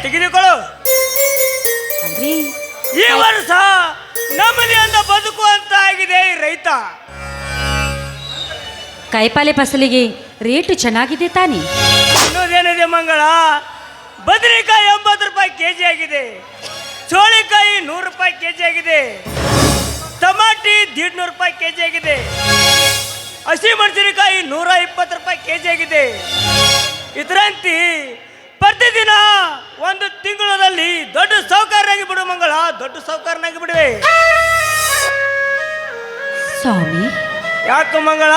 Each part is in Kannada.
ತೆಗೆದುಕೊಳ್ಳು. ಅಂದ್ರೆ ಈ ವರ್ಷ ನೆಮ್ಮದಿಯಿಂದ ಬದುಕುವಂತ ಆಗಿದೆ ಈ ರೈತ. ಕಾಯಿಪಾಲೆ ಫಸಲಿಗೆ ರೇಟು ಚೆನ್ನಾಗಿದೆ ತಾನೆ? ಇನ್ನೊಂದೇನಿದೆ ಮಂಗಳ, ಬದನೆಕಾಯಿ 80 ರೂಪಾಯಿ ಕೆಜಿ ಆಗಿದೆ, ಚೋಳಿಕಾಯಿ 100 ರೂಪಾಯಿ ಕೆಜಿ ಆಗಿದೆ, ಟಮಾಟಿ 150 ರೂಪಾಯಿ ಕೆಜಿ ಆಗಿದೆ, ಹಸಿಮೆಣಸಿನಕಾಯಿ 120 ರೂಪಾಯಿ ಕೆಜಿ ಆಗಿದೆ. ಇದರಂತೆ ಪ್ರತಿದಿನ ಒಂದು ತಿಂಗಳಲ್ಲಿ ದೊಡ್ಡ ಸಾಹುಕಾರನಾಗಿ ಬಿಡು ಮಂಗಳ, ದೊಡ್ಡ ಸಾಹುಕಾರನಾಗಿ ಬಿಡುವೆ. ಸ್ವಾಮಿ, ಯಾಕೆ ಮಂಗಳ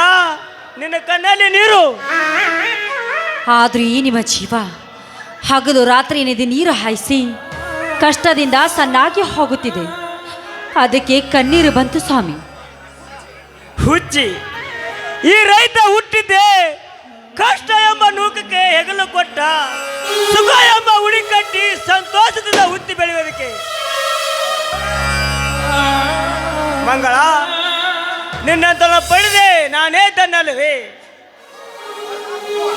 ನಿನ್ನ ಕಣ್ಣಲ್ಲಿ ನೀರು? ಆದ್ರೂ ಈ ನಿಮ್ಮ ಜೀವ ಹಗಲು ರಾತ್ರಿ ಎನ್ನದೆ ನೀರು ಹಾಯಿಸಿ ಕಷ್ಟದಿಂದ ಸಣ್ಣಾಗಿ ಹೋಗುತ್ತಿದೆ, ಅದಕ್ಕೆ ಕಣ್ಣೀರು ಬಂತು ಸ್ವಾಮಿ. ಹುಚ್ಚಿ, ಈ ರೈತ ಹುಟ್ಟಿದ್ದೆ ಕಷ್ಟ ಎಂಬ ನೂಕಕ್ಕೆ ಹೆಗಲು ಕೊಟ್ಟ, ಸುಖ ಎಂಬ ಉಡಿ ಕಟ್ಟಿ ಸಂತೋಷದಿಂದ ಹುಟ್ಟಿ ಬೆಳೆಯೋದಕ್ಕೆ. ಮಂಗಳ, ನಿನ್ನಂತ ಪಡೆದೆ ನಾನೇ ತನ್ನಲ್ವೇ.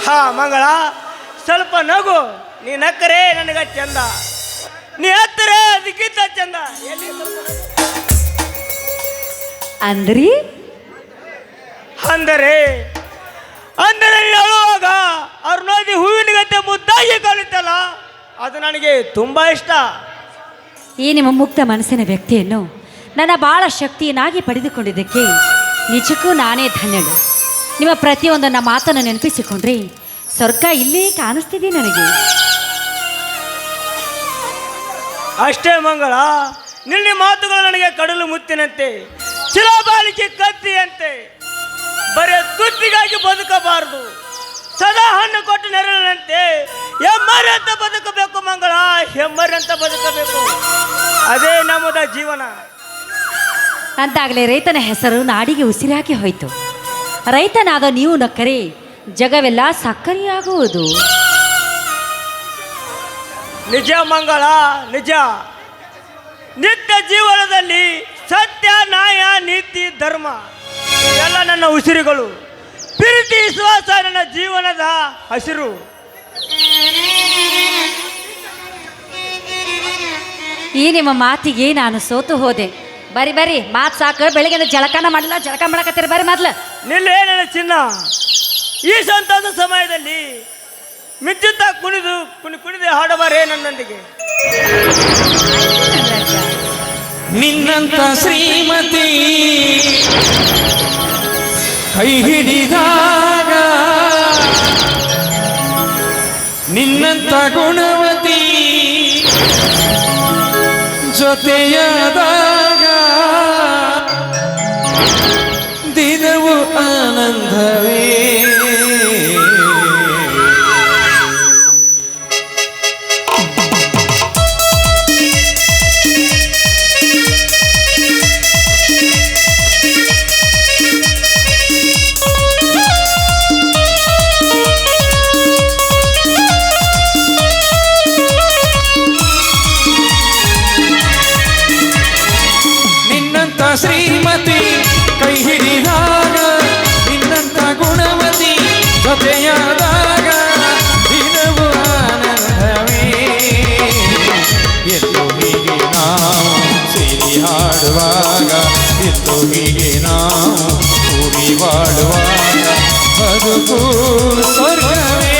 ಹಾ ಮಂಗಳ, ಸ್ವಲ್ಪ ನಗು, ನೀ ನಕ್ಕರೆ ನನಗ ಚಂದ, ನೀ ಹತ್ತರೆ ಅದಕ್ಕಿಂತ ಚಂದ. ಎಲ್ಲಿ ಅಂದ್ರಿ ಅಂದರೆ ಅಂದರೆ ಹೇಳುವಾಗ ಅವ್ರು ನೋಡಿ ಹೂವಿನ ಗತ್ತೆ ಮುದ್ದಾಗಿ ಕಾಣುತ್ತಲ್ಲ, ಅದು ನನಗೆ ತುಂಬ ಇಷ್ಟ. ಈ ನಿಮ್ಮ ಮುಕ್ತ ಮನಸ್ಸಿನ ವ್ಯಕ್ತಿಯನ್ನು ನನ್ನ ಬಾಳ ಶಕ್ತಿಯನ್ನಾಗಿ ಪಡೆದುಕೊಂಡಿದ್ದಕ್ಕೆ ನಿಜಕ್ಕೂ ನಾನೇ ಧನ್ಯಳು. ನಿಮ್ಮ ಪ್ರತಿಯೊಂದನ್ನ ಮಾತನ್ನು ನೆನಪಿಸಿಕೊಂಡ್ರೆ ಸ್ವರ್ಗ ಇಲ್ಲೇ ಕಾಣಿಸ್ತಿದೆ ನನಗೆ. ಅಷ್ಟೇ ಮಂಗಳ, ನಿನ್ನ ಮಾತುಗಳು ನನಗೆ ಕಡಲು ಮುತ್ತಿನಂತೆ, ಚಿಲಬಾಲಿಕೆ ಕತ್ತಿಯಂತೆ. ಬರೀ ತುತ್ತಿಗಾಗಿ ಬದುಕಬಾರದು, ಸದಾ ಹಣ್ಣು ಕೊಟ್ಟು ನೆರಳಿನಂತೆ ಹೆಮ್ಮರಂತ ಬದುಕಬೇಕು ಮಂಗಳ, ಹೆಮ್ಮರಂತ ಬದುಕಬೇಕು. ಅದೇ ನಮ್ಮದ ಜೀವನ. ಅಂತಾಗಲೇ ರೈತನ ಹೆಸರು ನಾಡಿಗೆ ಉಸಿರಾಗಿ ಹೋಯಿತು. ರೈತನಾದ ನೀವು ನಕ್ಕರೆ ಜಗವೆಲ್ಲ ಸಕ್ಕರೆಯಾಗುವುದು. ನಿಜ ಮಂಗಳ, ನಿಜ. ನಿತ್ಯ ಜೀವನದಲ್ಲಿ ಸತ್ಯ, ನ್ಯಾಯ, ನೀತಿ, ಧರ್ಮ ಇವೆಲ್ಲ ನನ್ನ ಉಸಿರುಗಳು. ಪ್ರೀತಿ, ವಿಶ್ವಾಸ ನನ್ನ ಜೀವನದ ಹಸಿರು. ಈ ನಿಮ್ಮ ಮಾತಿಗೆ ನಾನು ಸೋತು ಹೋದೆ. ಬರಿ ಬರಿ ಮಾತು ಸಾಕು, ಬೆಳಿಗ್ಗೆ ಜಳಕನ ಮಾಡಲ್ಲ, ಜಳಕ ಮಾಡಕತ್ತೀರಿ ಬರಿ ಮೊದ್ಲು. ನಿಲ್ಲೇ ನನ್ನ ಚಿನ್ನ. ಈ ಸಂತೋಷ ಸಮಯದಲ್ಲಿ ಮಿಂಚುತ್ತ ಕುಣಿದು ಹಾಡಬಾರೇ ನನ್ನೊಂದಿಗೆ. ನಿನ್ನಂತ ಶ್ರೀಮತಿ ಕೈ ಹಿಡಿದಾಗ, ನಿನ್ನಂತ ಗುಣವತಿ ಜೊತೆಯಾದಾಗ ದಿನವು ಆನಂದವೇ. ಶ್ರೀಮತಿ ಕೈ ಹಿಡಿದಾಗ, ನಿನ್ನಂತ ಗುಣವತಿ ಜೊತೆಯಾದಾಗ ದಿನವು ಆನಂದವೇ. ಎಂದು ಹೀಗೆ ನಾವು ಸೇರಿ ಹಾಡುವಾಗ, ಎಂದು ಹೀಗೆ ನಾವು ಕೂಡಿ ಬಾಳುವಾಗ ಬದುಕು ಸ್ವರ್ಗವೇ.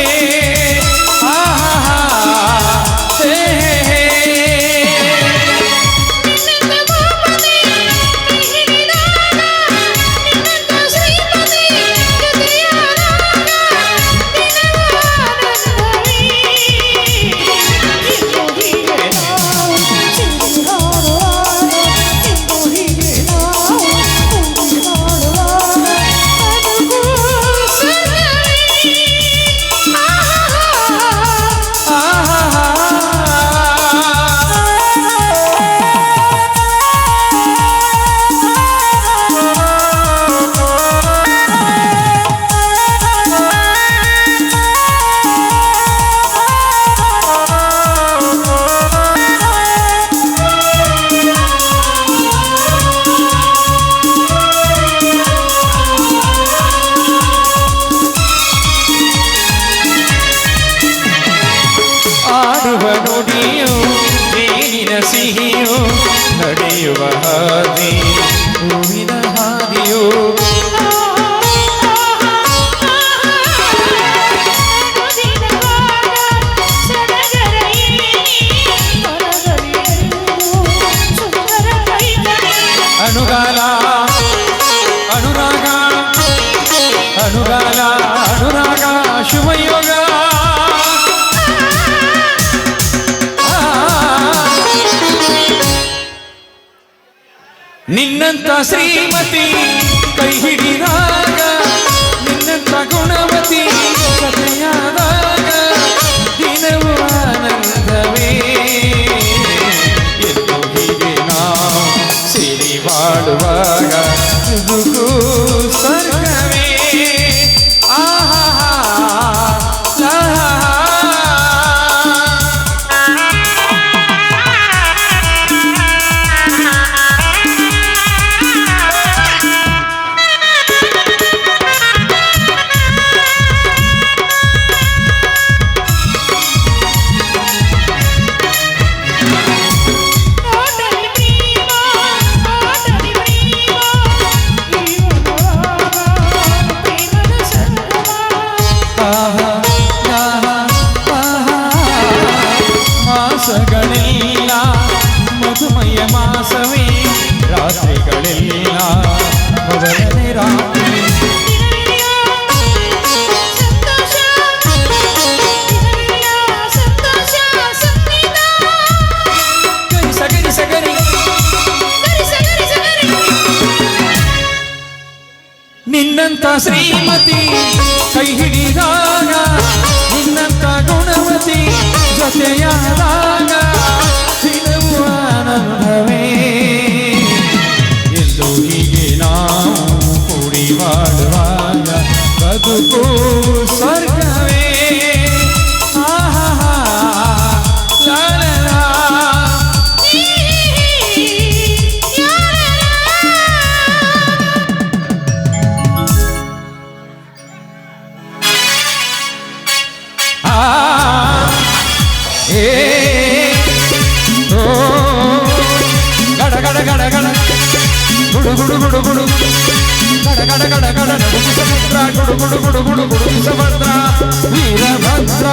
ನಿನ್ನಂತ ಶ್ರೀಮತಿ ಕೈ ಹಿಡಿದಾಗ ನಿನ್ನಂತ ಗುಣವತಿ ಕಥೆಯಾದಾಗ ದಿನವೂ ಆನಂದವೇ ಎಂದು ಹೀಗೆ ನಾವು ಸೇರಿ ಬಾಳುವಾಗ ಇದುಗೂ ಸ್ವರ್ಗವೇ ಆಹಾ ಮಾಸಗಳೆಲ್ಲ ಮಧುಮಯ ಮಾಸವೇ ರಾತ್ರಿಗಳೆಲ್ಲ ಮೊದಲನೇ ರಾತ್ರಿ ಸಗರಿ ಸಗರಿ ನಿನ್ನಂತ ಶ್ರೀಮತಿ ಕೈ ಹಿಡಿದಾಗ ನಿನ್ನಂತ ಗುಣವತಿ ಜೊತೆಯಾದಾಗ ದಿನವೂ ಆನಂದವೇ ಎಂದು ಹೀಗೆ ನಾವು ಕೂಡಿ ಬಾಳುವಾಗ ಬದುಕು ಸ್ವರ್ಗವೇ ಆಹಾ ಲಾಲಲಾ. ಗಡ ಗಡ ಗಡ ಗಡ ಗುಡು ಗುಡು ಗುಡು ಗುಡು ಗಡ ಗಡ ಗಡ ಗಡ ಗುಡು ಸಮುದ್ರ ಗುಡು ಗುಡು ಗುಡು ಗುಡು ಗುಡು ಸಮುದ್ರ ವೀರಭದ್ರ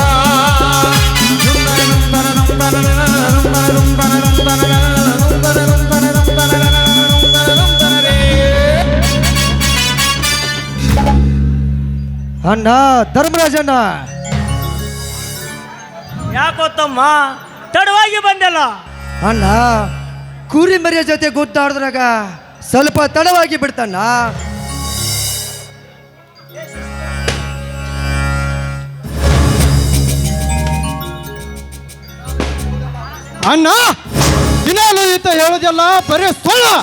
ಅಣ್ಣ ಧರ್ಮರಾಜಣ್ಣ, ಯಾಕೋ ತಮ್ಮ ತಡವಾಗಿ ಬಂದಲ್ಲ? ಅಣ್ಣ ಕುರಿ ಮರಿಯ ಜೊತೆ ಗುದ್ದಾಡಿದ್ರಾಗ ಸ್ವಲ್ಪ ತಡವಾಗಿ ಬಿಡ್ತಣ್ಣ. ಅಣ್ಣ ದಿನಾಲು ಈತ ಹೇಳೋದೆಲ್ಲ ಬರೀ ಸುಳ್ಳು.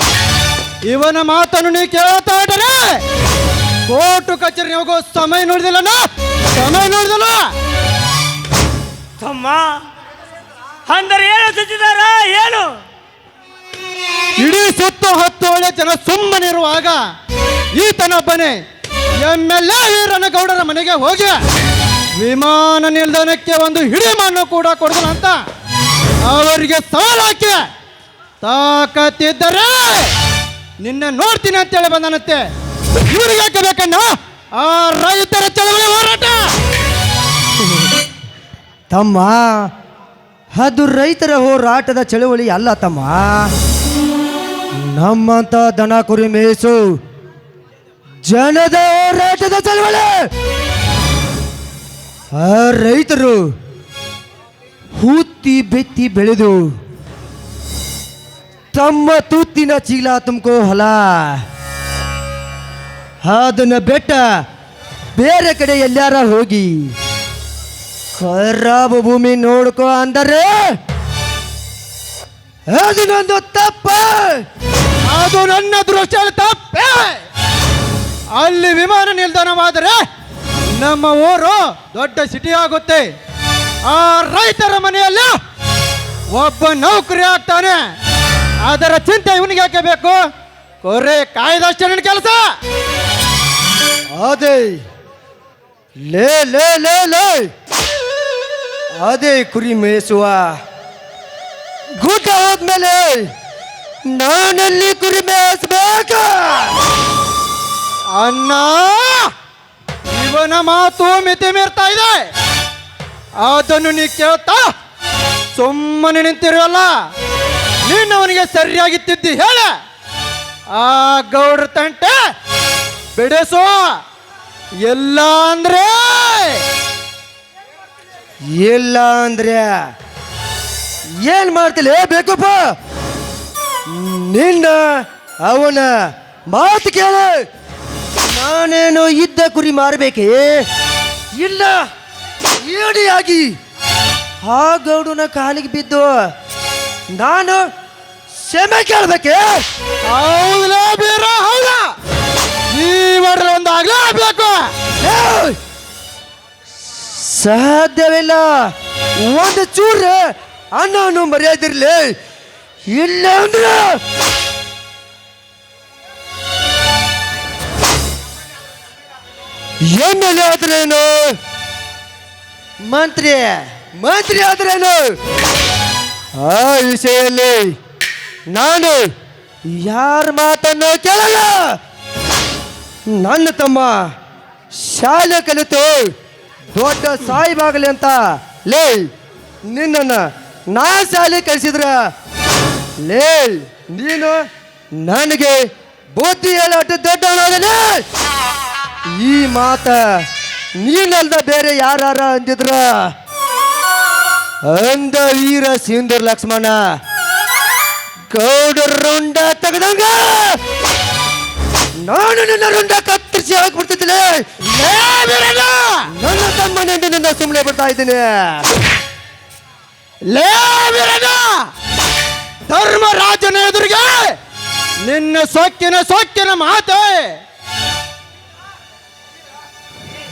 ಇವನ ಮಾತನ್ನು ನೀ ಕೇಳ್ತಾ ಇದ್ದಾರೆ ಕೋರ್ಟು ಕಚೇರಿ ಹೋಗೋ ಸಮಯ ನೋಡಿದಿಲ್ಲ, ಸಮಯ ನೋಡಿದಿಲ್ಲ. ತಮ್ಮ ಅಂದರೆ ಏನು ಸುತ್ತಿದಾರ ಏನು? ಇಡೀ ಸುತ್ತ 10 ಒಳ್ಳೆ ಜನ ಸುಮ್ಮನಿರುವಾಗ ಈತನೊಬ್ಬನೇ MLA ವೀರನಗೌಡರ ಮನೆಗೆ ಹೋಗಿ ವಿಮಾನ ನಿಲ್ದಾಣಕ್ಕೆ ಒಂದು ಹಿಡಿಮಣ್ಣು ಕೂಡ ಕೊಡೋದಿಲ್ಲ ಅಂತ ಅವರಿಗೆ ಸವಾಲು ಹಾಕಿ ತಾಕತ್ತಿದ್ದರೆ ನಿನ್ನೆ ನೋಡ್ತೀನಿ ಅಂತೇಳಿ ಬಂದನಂತೆ. ಇವ್ರಿಗೆ ಹಾಕಬೇಕಣ್ಣ ಆ ರೈತರ ಚಳವಳಿ ಹೋರಾಟ. ತಮ್ಮ ಅದು ರೈತರ ಹೋರಾಟದ ಚಳುವಳಿ ಅಲ್ಲ ತಮ್ಮ, ನಮ್ಮಂತ ದನ ಕುರಿ ಮೇಯಿಸು ಜನದ ಹೋರಾಟದ ಚಳುವಳಿ. ಆ ರೈತರು ಹೂತಿ ಬೆತ್ತಿ ಬೆಳೆದು ತಮ್ಮ ತೂತಿನ ಚೀಲ ತುಮಕೋ ಹೊಲ ಅದನ್ನ ಬೆಟ್ಟ ಬೇರೆ ಕಡೆ ಎಲ್ಲಾರ ಹೋಗಿ ಖರಾಬು ಭೂಮಿ ನೋಡ್ಕೋ ಅಂದರೆ ಅದು ನಂದು ತಪ್ಪ. ಅದು ನನ್ನ ದೃಷ್ಟಿಯಲ್ಲಿ ತಪ್ಪೇ. ಅಲ್ಲಿ ವಿಮಾನ ನಿಲ್ದಾಣವಾದರೆ ನಮ್ಮ ಊರು ದೊಡ್ಡ ಸಿಟಿ ಆಗುತ್ತೆ. ಆ ರೈತರ ಮನೆಯಲ್ಲಿ ಒಬ್ಬ ನೌಕರಿ ಆಗ್ತಾನೆ, ಅದರ ಚಿಂತೆ ಇವನಿಗೆ ಯಾಕೆ ಬೇಕು? ಕೊರೆ ಕಾಯ್ದಷ್ಟೇ ನನ್ನ ಕೆಲಸ. ಅದೇ ಲೇ ಲೇ ಲೇ ಲೇ ಅದೇ ಕುರಿ ಮೇಯಿಸುವ ಗುಡ್ಡ ಹೋದ್ಮೇಲೆ ನಾನಲ್ಲಿ ಕುರಿ ಮೇಯಿಸ್ಬೇಕ. ಅಣ್ಣ ಇವನ ಮಾತು ಮಿತಿ ಮೀರ್ತಾ ಇದೆ. ಅದನ್ನು ನೀ ಕೇಳ್ತಾ ಸುಮ್ಮನೆ ನಿಂತಿರುವಲ್ಲ, ನೀನು ಅವನಿಗೆ ಸರಿಯಾಗಿ ತಿದ್ದಿ ಹೇಳ. ಆ ಗೌಡ್ರ ತಂಟೆ ಬಿಡಿಸೋ, ಇಲ್ಲ ಅಂದ್ರೆ ಇಲ್ಲ ಅಂದ್ರೆ ಏನ್ ಮಾಡ್ತಿಲ್ಲ ಬೇಕಪ್ಪ? ನಿನ್ನ ಅವನ ಮಾತು ಕೇಳ. ನಾನೇನು ಇದ್ದ ಕುರಿ ಮಾರಬೇಕೇ? ಇಲ್ಲ, ಏಡಿಯಾಗಿ ಆ ಗೌಡನ ಕಾಲಿಗೆ ಬಿದ್ದು ನಾನು ಕ್ಷಮೆ ಕೇಳಬೇಕೆ? ಹೌದಾ ಬೀರ, ಹೌದಾ? ಈ ಮಾಡ್ರೆ ಒಂದು ಆಗ್ಲೇಬೇಕು. ಸಾಧ್ಯವಿಲ್ಲ. ಒಂದು ಚೂರು ಅನ್ನವನ್ನು ಮರ್ಯಾದಿರ್ಲಿ, ಇಲ್ಲ ಅಂದ್ರೆ ಎಮ್ಮೆಲ್ಯೆ ಆದ್ರೇನು, ಮಂತ್ರಿ ಆದ್ರೇನು, ಆ ವಿಷಯದಲ್ಲಿ ನಾನು ಯಾರ ಮಾತನ್ನು ಕೇಳಲ್ಲ. ನನ್ನ ತಮ್ಮ ಶಾಲೆ ಕಲಿತು ದೊಡ್ಡ ಸಾಯಿಬಾಗಲಿ ಅಂತ ಲೇ ನಿನ್ನನ್ನು ನಾ ಶಾಲೆ ಕಲಿಸಿದ್ರ ಲೇ ನೀನು ನನಗೆ ಬುದ್ಧಿ ಹೇಳಾಟ ದೊಡ್ಡವನಾಗಲೇ. ಈ ಮಾತ ನೀನಲ್ದ ಬೇರೆ ಯಾರ ಅಂದಿದ್ರ ಅಂದ ವೀರ ಸಿಂಧೂರ್ ಲಕ್ಷ್ಮಣ ಗೌಡರ ರುಂಡ ತೆಗೆದಂಗ ನಾನು ನಿನ್ನ ರುಂಡ ಕತ್ತರಿಸಿ ಹಾಕ್ಬಿಡ್ತಿದ್ದೆ. ನನ್ನ ತಮ್ಮನಿಂದ ನಿನ್ನ ಸುಮ್ಮನೆ ಬಿಡ್ತಾ ಇದ್ದೀನಿ. ಧರ್ಮರಾಜನ ಎದುರಿಗೆ ನಿನ್ನ ಸೊಕ್ಕಿನ ಮಾತೆ.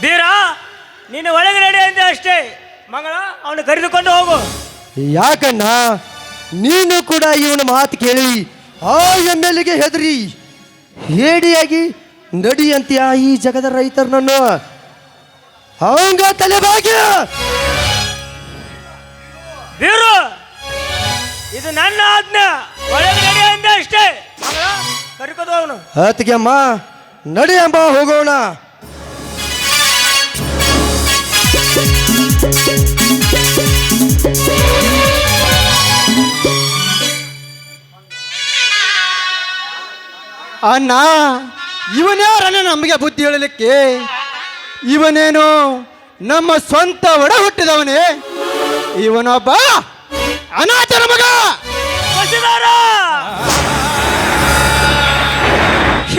ಬೀರ, ನೀನು ಒಳಗೆ ರೆಡಿ ಅಂದೆ ಅಷ್ಟೇ. ಮಂಗಳ, ಅವನು ಕರೆದುಕೊಂಡು ಹೋಗು. ಯಾಕಣ್ಣ ನೀನು ಕೂಡ ಇವನ ಮಾತು ಕೇಳಿ ಆ ಎಮ್ಮೆಲ್ಲೆಗೆ ಹೆದರಿ ಹೇಡಿಯಾಗಿ ನಡಿಯಂತೀಯ ಈ ಜಗದ ರೈತರನ್ನು ಅವಂಗ ತಲೆಬಾಗಿ. ಬೀರು, ಇದು ನನ್ನ ಆಜ್ಞೆ. ಒಳಗೆ ರೆಡಿ ಅಂದೆ ಅಷ್ಟೇ. ಮಂಗಳ, ಕರೆದುಕೊಂಡು ಅವನು. ಅದಕ್ಕೆ ಅಮ್ಮ ನಡಿ ಅಂಬ ಹೋಗೋಣ. ಅಣ್ಣ, ಇವನ್ಯಾರನ್ನ ನಮಗೆ ಬುದ್ಧಿ ಹೇಳಲಿಕ್ಕೆ? ಇವನೇನು ನಮ್ಮ ಸ್ವಂತ ಒಡ ಹುಟ್ಟಿದವನೇ? ಇವನೊಬ್ಬ ಅನಾಥನ ಮಗ. ಬಸಿದಾರ,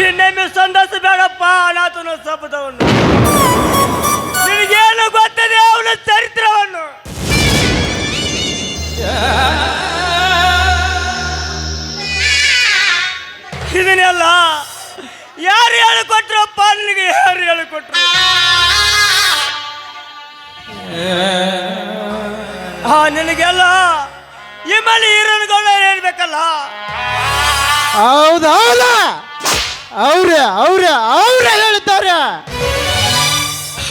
ಇನ್ನೊಮ್ಮೆ ಸಂದರ್ಶ ಬೇಡಪ್ಪ. ಅನಾಥನ ಶಬ್ದವನ್ನು ನಿನಗೇನು ಗೊತ್ತದೆ ಅವನ ಚರಿತ್ರವನ್ನು? ಇದನ್ನೆಲ್ಲ ಯಾರು ಹೇಳಿಕೊಟ್ರಪ್ಪ ನಿನಗೆ? ಯಾರು ಹೇಳಿಕೊಟ್ರು? ನಿನಗೆಲ್ಲ ಈ ಮೇಲೆ ಹೀರೋನ್ಗಳ ಹೇಳ್ಬೇಕಲ್ಲ. ಹೌದೌದ, ಅವ್ರೆ ಹೇಳ್ತಾರೆ.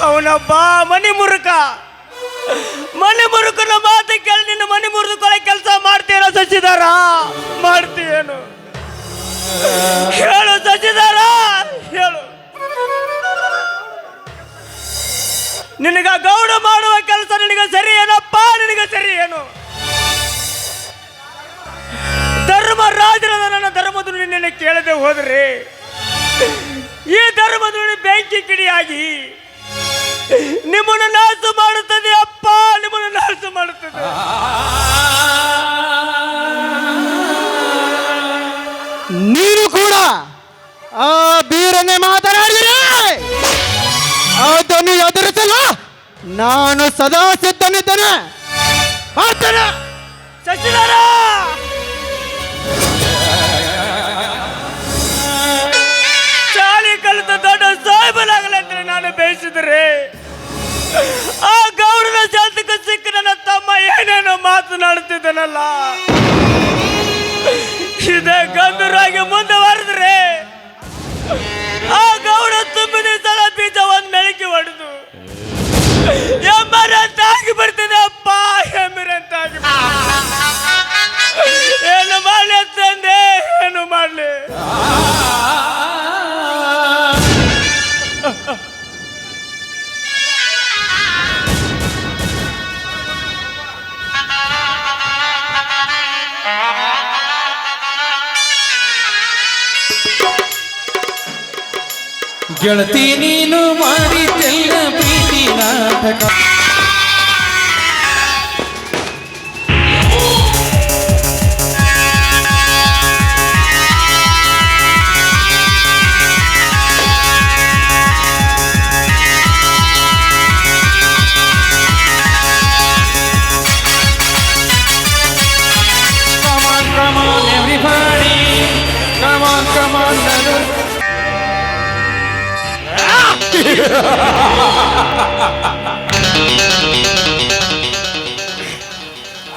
ಅವನೊಬ್ಬ ಮನಿ ಮುರುಕನ ಮಾತು ಕೇಳಿ ನಿನ್ನ ಮನಿ ಮುರಿದುಕೊಳ್ಳೋ ಕೆಲಸ ಮಾಡ್ತೀರ ಸಚಿದಾರ? ಮಾಡ್ತೀಯೇನು? ಹೇಳು ಸಚಿದಾರ, ಹೇಳು. ನಿನಗ ಗೌಡ ಮಾಡುವ ಕೆಲಸ ನಿನಗೆ ಸರಿ ಏನಪ್ಪ? ನಿನಗೆ ಸರಿ ಏನು? ಧರ್ಮರಾಜರದ ನನ್ನ ಧರ್ಮದ ನಿನ್ನೆ ಕೇಳದೆ ಹೋದ್ರೆ ಈ ಧರ್ಮದ ಬೆಂಕಿ ಕಿಡಿಯಾಗಿ ನಿಮ್ಮನ್ನು ನಾಶ ಮಾಡುತ್ತದೆ ಅಪ್ಪ, ನಿಮ್ಮನ್ನು ನಾಶ ಮಾಡುತ್ತದೆ. ನೀನು ಕೂಡ ಆ ಬೀರನ್ನೇ ಮಾತನಾಡಿದರೆ ಅದನ್ನು ಎದುರಿಸಲು ನಾನು ಸದಾ ಸಿದ್ಧನಿದ್ದೇನೆ. ಮಾಡ್ತೇನೆ. ಸಚಿದಾರ, ಶಾಲೆ ಕಲಿತ ದೊಡ್ಡ ಸಾಹೇಬನಾಗಲೆಂದ್ರೆ ನಾನು ಬಯಸಿದರೆ ಆ ಗೌರವ ಜಾತಕ ಸಿಕ್ಕ ನನ್ನ ತಮ್ಮ ಏನೇನೋ ಮಾತನಾಡುತ್ತಿದ್ದನಲ್ಲ. ಇದೇ ಗಂಭೀರವಾಗಿ ಮುಂದುವರೆದ್ರೆ ಆ ಗೌಡ ತುಂಬಿದ ಸಲ ಬೀಜ ಒಂದ್ ಮೆಳಕಿ ಹೊಡೆದು ಎಮ್ಮರಂತಾಗಿ ಬರ್ತದೆ ಅಪ್ಪ, ಎಮ್ಮರಂತಾಗಿ. ಏನು ಮಾಡ್ಲಿ ಅಂತಂದೆ, ಏನು ಮಾಡ್ಲಿ? ಗೆಳತಿ ನೀನು ಮಾಡಿದ್ದೆಲ್ಲ ಪ್ರೀತಿ ನಾಟಕ.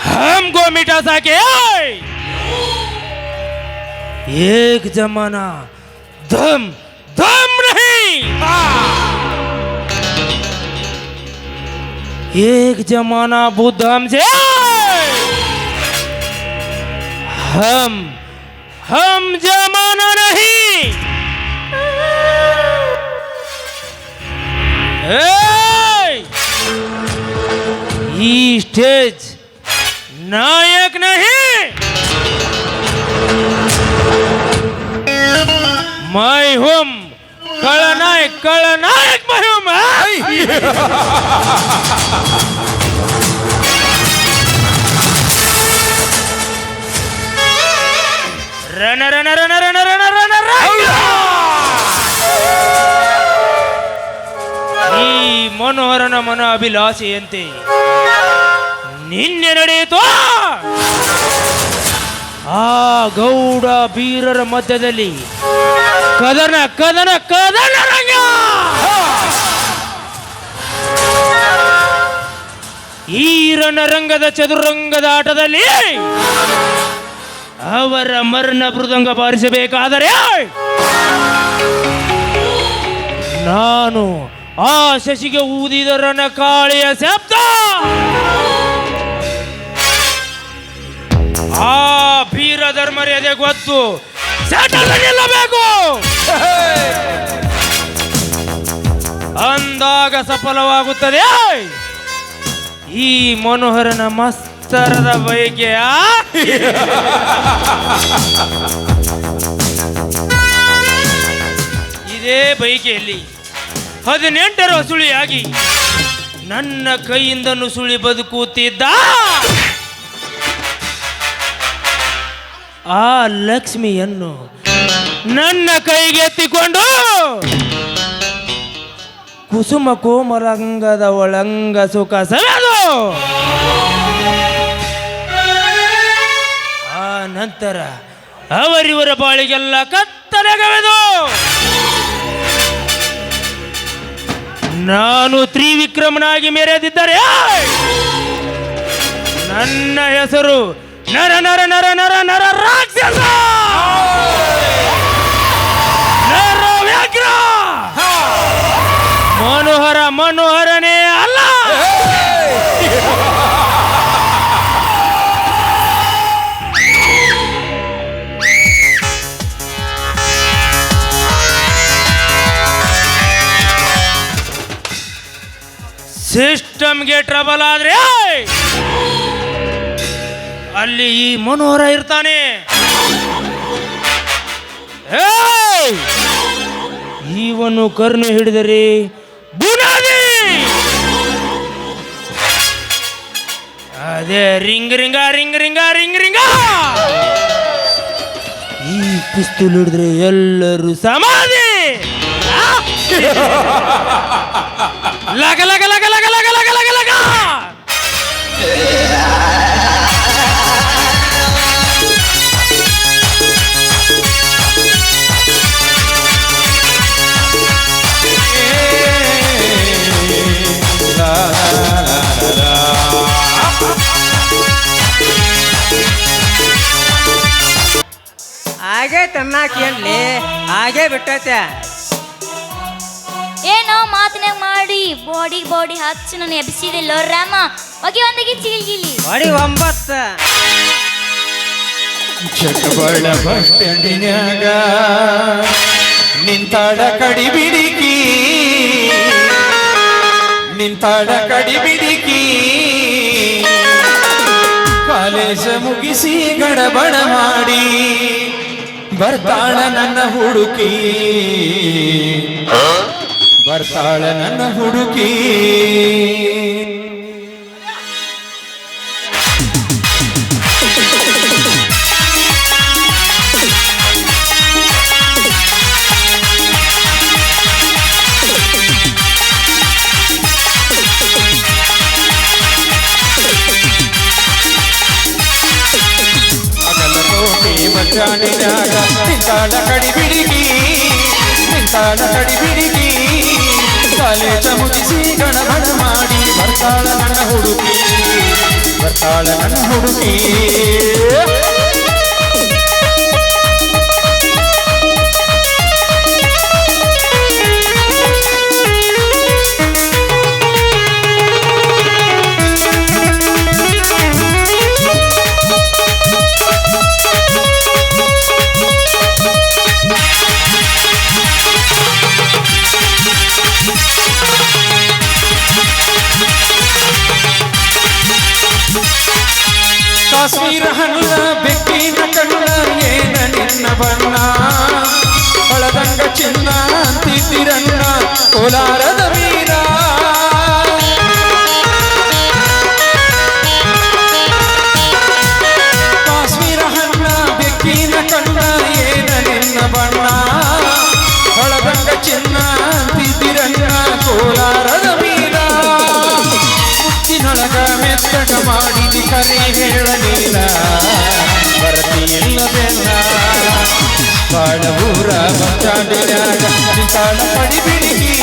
हमको मिटा सके एक जमाना दम दम नहीं, एक जमाना बुद्ध हमसे हम जमाना नहीं। ये स्टेज नायक नहीं, मैं हूँ खलनायक मैं हूँ run run run run run run ಈ ಮನೋಹರನ ಮನ ಅಭಿಲಾಷೆಯಂತೆ ನಿನ್ನೆ ನಡೆಯಿತು ಆ ಗೌಡ ಬೀರರ ಮಧ್ಯದಲ್ಲಿ ಕದನ ಕದನ ಕದನ ರಂಗ. ಈ ರಣರಂಗದ ಚದುರಂಗದ ಆಟದಲ್ಲಿ ಅವರ ಮರಣ ಮೃದಂಗ ಬಾರಿಸಬೇಕಾದರೆ ನಾನು ಆ ಶಶಿಗೆ ಊದಿದ ರಣಕಾಳಿಯ ಶಬ್ದ ಆ ಬೀರ ಧರ್ಮರ್ಯಾದೆ ಗೊತ್ತು ನಿಲ್ಲಬೇಕು. ಅಂದಾಗ ಸಫಲವಾಗುತ್ತದೆ ಈ ಮನೋಹರನ ಮಸ್ತರದ ಬಯಕೆಯ. ಇದೇ ಬಯಕೆಯಲ್ಲಿ 18ರ ಸುಳಿಯಾಗಿ ನನ್ನ ಕೈಯಿಂದ ನುಸುಳಿ ಬದುಕುತ್ತಿದ್ದ ಆ ಲಕ್ಷ್ಮಿಯನ್ನು ನನ್ನ ಕೈಗೆ ಎತ್ತಿಕೊಂಡು ಕುಸುಮ ಕೋಮಲಂಗದ ಒಳಂಗ ಸುಖ ಸವೆದು ಆ ನಂತರ ಅವರಿವರ ಬಾಳಿಗೆಲ್ಲ ಕತ್ತಲೆಗವೆದು ನಾನು ತ್ರಿವಿಕ್ರಮನಾಗಿ ಮೆರೆದಿದ್ದರೆ ನನ್ನ ಹೆಸರು ನರ ನರ ನರ ನರ ನರ ರಾಕ್ಷಸ ನರ ವ್ಯಾಘ್ರ ಮನೋಹರ ಮನೋಹರನೇ ಅಲ್ಲ. ಸಿಸ್ಟಮ್ಗೆ ಟ್ರಬಲ್ ಆದ್ರೆ ಅಲ್ಲಿ ಈ ಮನೋಹರ ಇರ್ತಾನೆ. ಇವನು ಕರ್ಣೆ ಹಿಡಿದರೆ ಬುನಾದಿ ಅದೇ ring ring a ring ring a ring ring a. ಈ ಪಿಸ್ತೂಲ್ ಹಿಡಿದ್ರೆ ಎಲ್ಲರೂ ಸಮಾಧಿ. ಲಗ ಲಗ ಲಗ ಲಗ ಲಗ ಲಗ ಲಗ ಲಗ. ಹಾಗೆ ತನ್ನಾಕೇನ್ಲಿ ಹಾಗೆ ಬಿಟ್ಟೈತೆ. ಏನೋ ಮಾತನಾಗ ಮಾಡಿ ಬಾಡಿ ಹಚ್ಚಿ ನಾನು ಎಬ್ಸಿದಿಲ್ಲೋ ರಾಮ. ಹೋಗಿ ಒಂದಿಗೆ ಚೀಲ್ಗಿಲಿ ಹೊಡಿ 9 ಚಟಬಳ ಬಸ್ ಸ್ಟ್ಯಾಂಡಿನ್ಯಾಗ ನಿಂತಾಡ ಕಡಿ ಬಿಡಿಕಿ ನಿಂತಾಡ ಕಡಿ ಬಿಡಿಕಿ ಕಾಲೇಜ ಮುಗಿಸಿ ಗಡಬಡ ಮಾಡಿ ಬರ್ತಾಳ ನನ್ನ ಹುಡುಕಿ ಬರ್ತಾಳ ನನ್ನ ಹುಡುಕಿ. ನಿಂತಾಳ ಕಡಿ ಬಿಡಿಗಿ ನಿಂತಾಳ ಕಡಿ ಬಿಡಿಗಿ ಕಾಲೇಜ ಮುಗಿಸಿ ಗಣಗಣ ಮಾಡಿ ಬರ್ತಾಳ ನನ್ನ ಹುಡುಗಿ, ಬರ್ತಾಳ ನನ್ನ ಹುಡುಗಿ. ಕಾಶ್ಮೀರ ಹಣ್ಣ ಬೆಕ್ಕಿನ ಕಣ್ಣ ಏನ ನಿನ್ನ ಬಣ್ಣ, ಒಳದಂಗ ಚಿನ್ನ ಅಂತಿದ್ದಿರಣ್ಣ ಕೋಲಾರದ ವೀರ. ಕಾಶ್ಮೀರ ಹಣ್ಣ ಬೆಕ್ಕಿನ ಕಣ್ಣ ಏನ ನಿನ್ನ ಬಣ್ಣ, ಒಳದಂಗ ಚಿನ್ನ ಅಂತಿದ್ದಿರಣ್ಣ ಕೋಲಾರದ ವೀರ. ಮುತ್ತಿನೊಳಗ ಮೆತ್ತಗ ಮಾಡಿದಿ ಕರೆ ಹೇಳಲಿಲ್ಲ, ಬರತಿಯಿಲ್ಲದೆಲ್ಲ ಬಾಳೂರ ಬಚ್ಚಾಡಿನ್ಯಾಗ ನಿಂತಾಳ ಕಡಿಬಿಡಿಗಿ,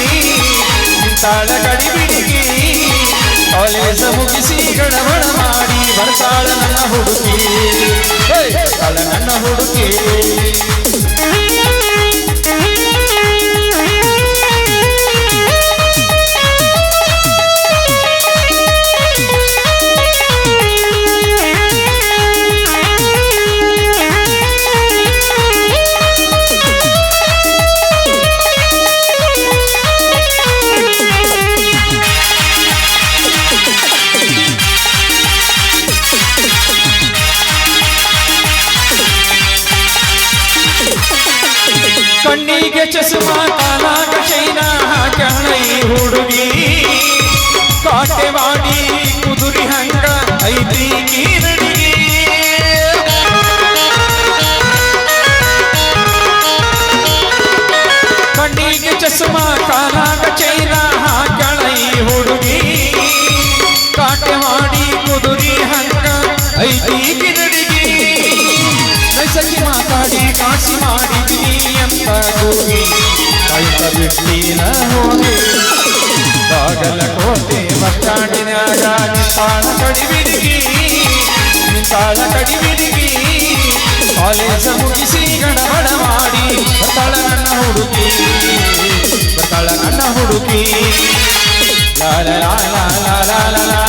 ನಿಂತಾಳ ಕಡಿಬಿಡಿಗಿ. ಕಾಲೇಜ ಮುಗಿಸಿ ಗಡಬಡ ಮಾಡಿ ಬರ್ತಾಳ ನನ್ನ ಹುಡುಗಿ, ಬರ್ತಾಳ ನನ್ನ ಹುಡುಗಿ. ಕಣ್ಣಿಗೆ ಚಸ್ಮಾ ಕಾಲಾಗ ಚೈನಾ ಹಾಕ್ಯಾಳ ಈ ಹುಡುಗಿ, ಕಾಟೆವಾಡಿ ಕುದುರಿ ಹಂಗ ಐತಿ ಕೀರಡಿಗಿ. ಕಣ್ಣಿಗೆ ಚಸ್ಮಾ ಕಾಲಾಗ ಚೈನಾ ಹಾಕ್ಯಾಳ ಈ ಹುಡುಗಿ, ಕಾಟೆವಾಡಿ ಕುದುರಿ ಹಂಗ ಐತಿ ಕಿರಡಿಗಿ. ನೈಸಗಿ ಮಾತಾಡಿ ಕಾಸಿ ಮಾಡಿದ್ದೀನಿ ಅಂತ ಹೋಗಿ ಆಯ್ತ ಬಿಟ್ಟಿನ ಹೋಗಿ ಬಾಗಲಕೋಟೆ ಬಚ್ಚಾಡಿನ್ಯಾಗ ನಿಂತಾಳ ಕಡಿಬಿಡಿಗಿ, ನಿಂತಾಳ ಕಡಿಬಿಡಿಗಿ. ಕಾಲೇಜ ಮುಗಿಸಿ ಗಡಬಡ ಮಾಡಿ ಬರ್ತಾಳ ನನ್ನ ಹುಡುಗಿ, ಬರ್ತಾಳ ನನ್ನ ಹುಡುಗಿ. ಲಾಲ ಲಾಲ ಲಾಲ ಲಾಲ